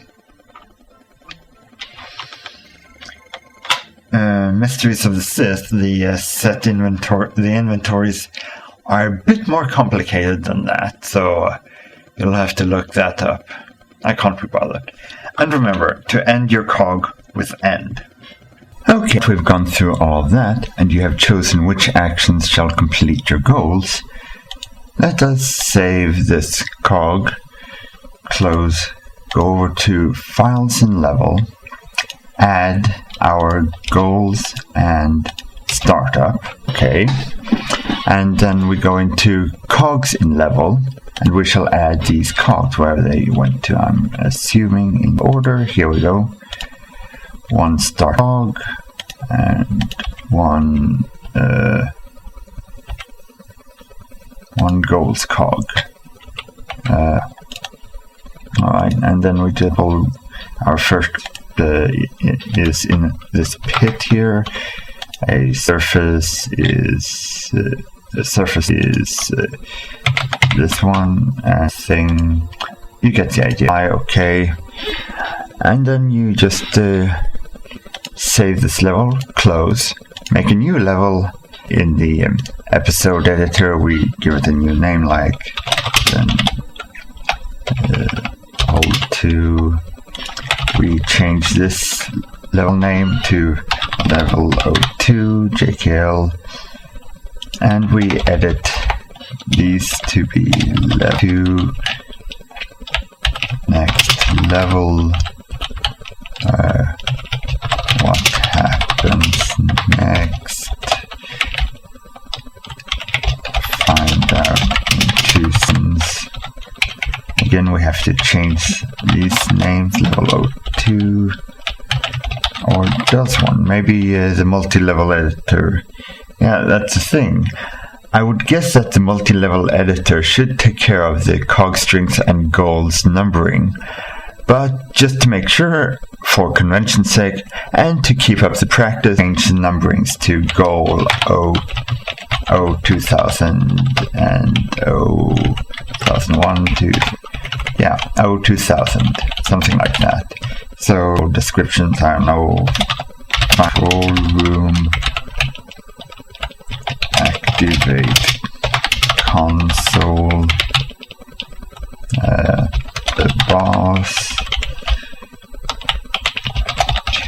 Mysteries of the Sith, the set inventory, the inventories are a bit more complicated than that, so you'll have to look that up. I can't be bothered. And remember to end your cog with end. Okay, we've gone through all of that, and you have chosen which actions shall complete your goals. Let us save this cog, close, go over to Files and Level, add our goals and startup, okay, and then we go into cogs in level, and we shall add these cogs wherever they went to. I'm assuming in order. Here we go. One start cog and one goals cog. Alright, and then we just hold our first is in this pit here. A surface is this one, and thing. You get the idea. Okay, and then you just save this level, close, make a new level in the episode editor. We give it a new name, like then hold2. We change this level name to level 02 JKL, and we edit these to be level 2 next level. What happens next? Find out intuitions. Again, we have to change these names, level 02, or does one? Maybe the multi-level editor. Yeah, that's the thing. I would guess that the multi-level editor should take care of the cog strings and goals numbering, but just to make sure, for convention's sake, and to keep up the practice, change the numberings to goal 2000 and 2001 to 2000, something like that. So descriptions, I don't know, control room, activate console, the boss,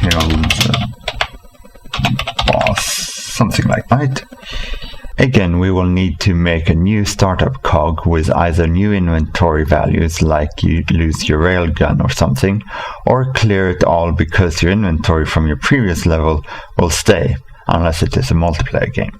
kill the boss, something like that. Again, we will need to make a new startup cog with either new inventory values, like you lose your railgun or something, or clear it all because your inventory from your previous level will stay, unless it is a multiplayer game.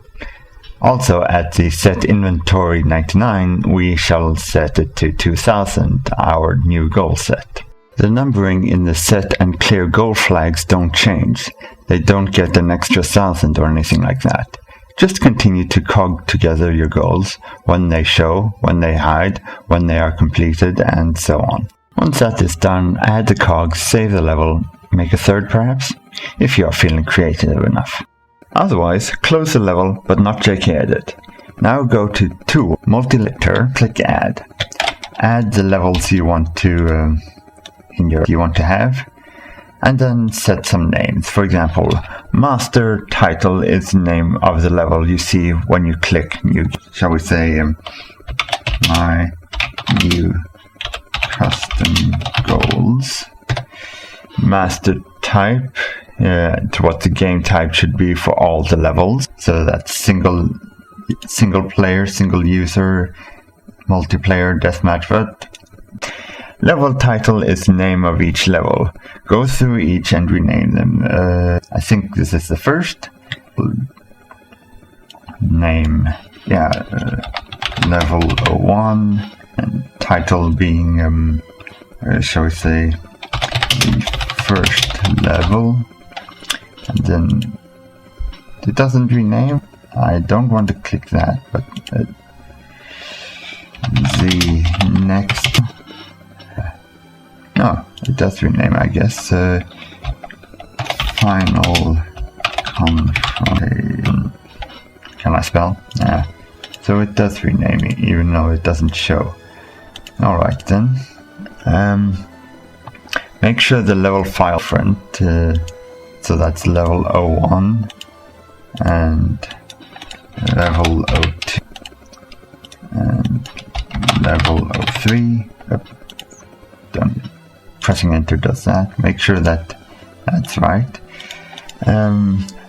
Also, at the set inventory 99, we shall set it to 2000, our new goal set. The numbering in the set and clear goal flags don't change. They don't get an extra 1000 or anything like that. Just continue to cog together your goals, when they show, when they hide, when they are completed, and so on. Once that is done, add the cogs, save the level, make a third perhaps, if you are feeling creative enough. Otherwise, close the level, but not JKEdit. Now go to Tool, Multi-Letter, click Add. Add the levels you want to have, and then set some names. For example, Master Title is the name of the level you see when you click New. Shall we say, my new custom goals. Master Type, to what the game type should be for all the levels. So that's single player, single user, multiplayer, deathmatch. But level title is the name of each level. Go through each and rename them. I think this is the first name. Level 01, and title being, shall we say, the first level. And then it doesn't rename. I don't want to click that, but the next. No, it does rename, I guess. Final confirmation. Can I spell? Yeah. So it does rename it, even though it doesn't show. Alright then. Make sure the level file front So that's level 01 and level 02 and level 03. Done. Pressing enter does that. Make sure that that's right.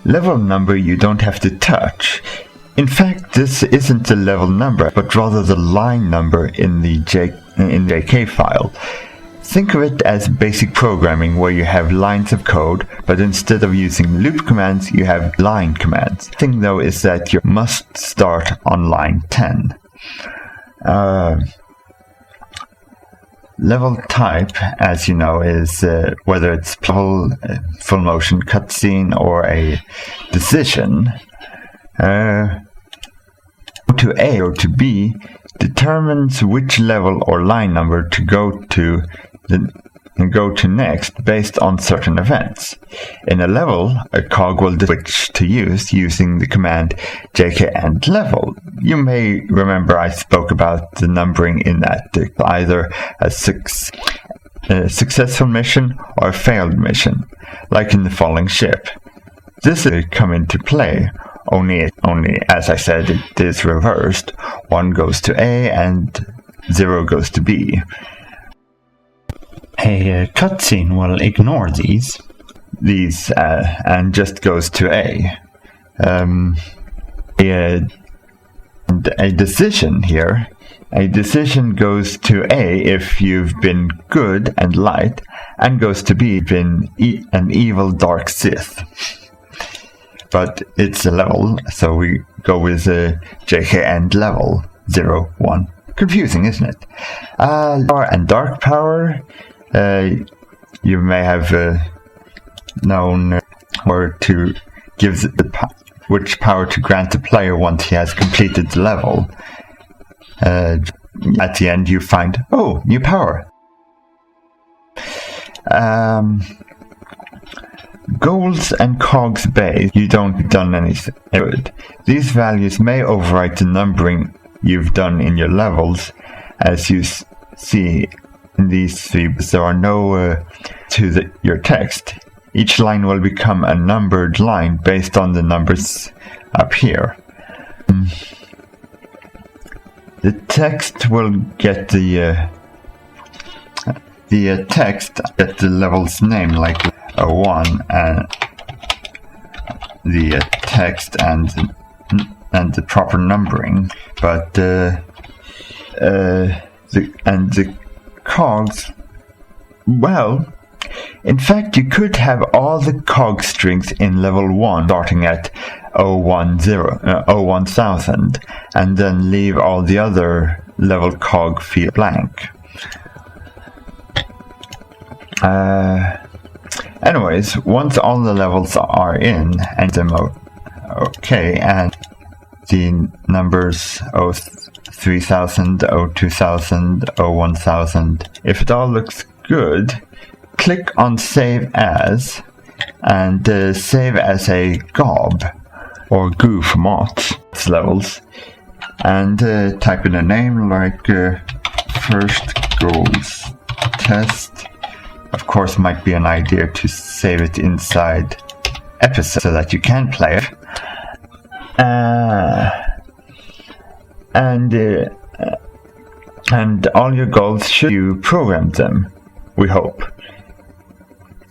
Level number you don't have to touch. In fact, this isn't the level number, but rather the line number in the JK file. Think of it as basic programming where you have lines of code, but instead of using loop commands, you have line commands. The thing though is that you must start on line 10. Level type, as you know, is whether it's full motion cutscene or a decision. To A or to B determines which level or line number to go to next based on certain events. In a level, a cog will decide which to use using the command JKEndLevel. You may remember I spoke about the numbering in that either a successful mission or a failed mission, like in the falling ship. This will come into play, only as I said, it is reversed. 1 goes to A and 0 goes to B. A cutscene will ignore these and just goes to A. A decision here. A decision goes to A if you've been good and light, and goes to B if you've been an evil dark Sith. But it's a level, so we go with JKEndLevel 0, 1. Confusing, isn't it? Power and dark power. You may have known or to give which power to grant the player once he has completed the level. At the end you find, oh, new power. Goals and cogs base, you don't done anything good. These values may overwrite the numbering you've done in your levels, as you see in these three, but there are no your text. Each line will become a numbered line based on the numbers up here. The text will get the text at the level's name, like a 1, and the text and the proper numbering, but the cogs, well, in fact you could have all the cog strings in level 1 starting at 1000 and then leave all the other level cog field blank. Anyways, once all the levels are in and them okay, and the numbers 3000, 2000, 1000, if it all looks good, click on Save As and save as a GOB or GOO for mods levels, and type in a name like First Goals Test. Of course, might be an idea to save it inside episode so that you can play it. And all your goals, should you program them, we hope.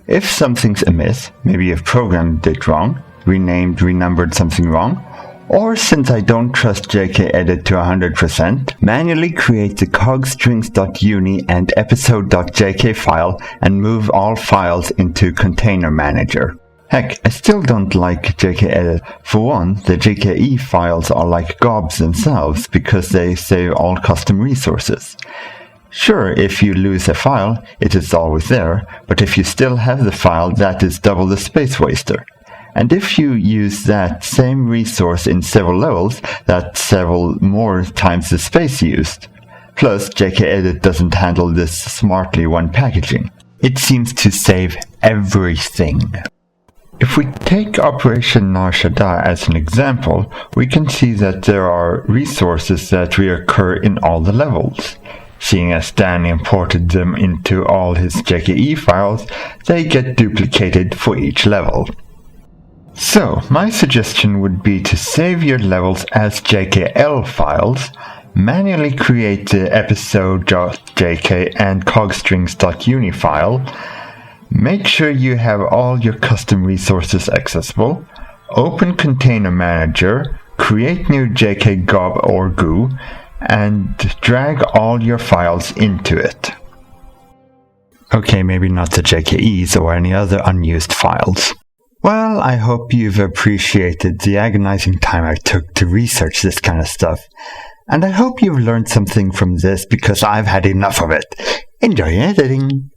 If something's amiss, maybe you've programmed it wrong, renumbered something wrong, or since I don't trust JKEdit to 100%, manually create the cogstrings.uni and episode.jk file and move all files into Container Manager. Heck, I still don't like JKEdit. For one, the JKE files are like GOBs themselves because they save all custom resources. Sure, if you lose a file, it is always there, but if you still have the file, that is double the space waster. And if you use that same resource in several levels, that's several more times the space used. Plus, JKEdit doesn't handle this smartly when packaging. It seems to save everything. If we take Operation Nar Shaddaa as an example, we can see that there are resources that reoccur in all the levels. Seeing as Dan imported them into all his JKE files, they get duplicated for each level. So, my suggestion would be to save your levels as JKL files, manually create the episode.jk and cogstrings.uni file, make sure you have all your custom resources accessible, open Container Manager, create new JKGOB or GU, and drag all your files into it. Okay, maybe not the JKEs or any other unused files. Well, I hope you've appreciated the agonizing time I took to research this kind of stuff, and I hope you've learned something from this because I've had enough of it. Enjoy editing!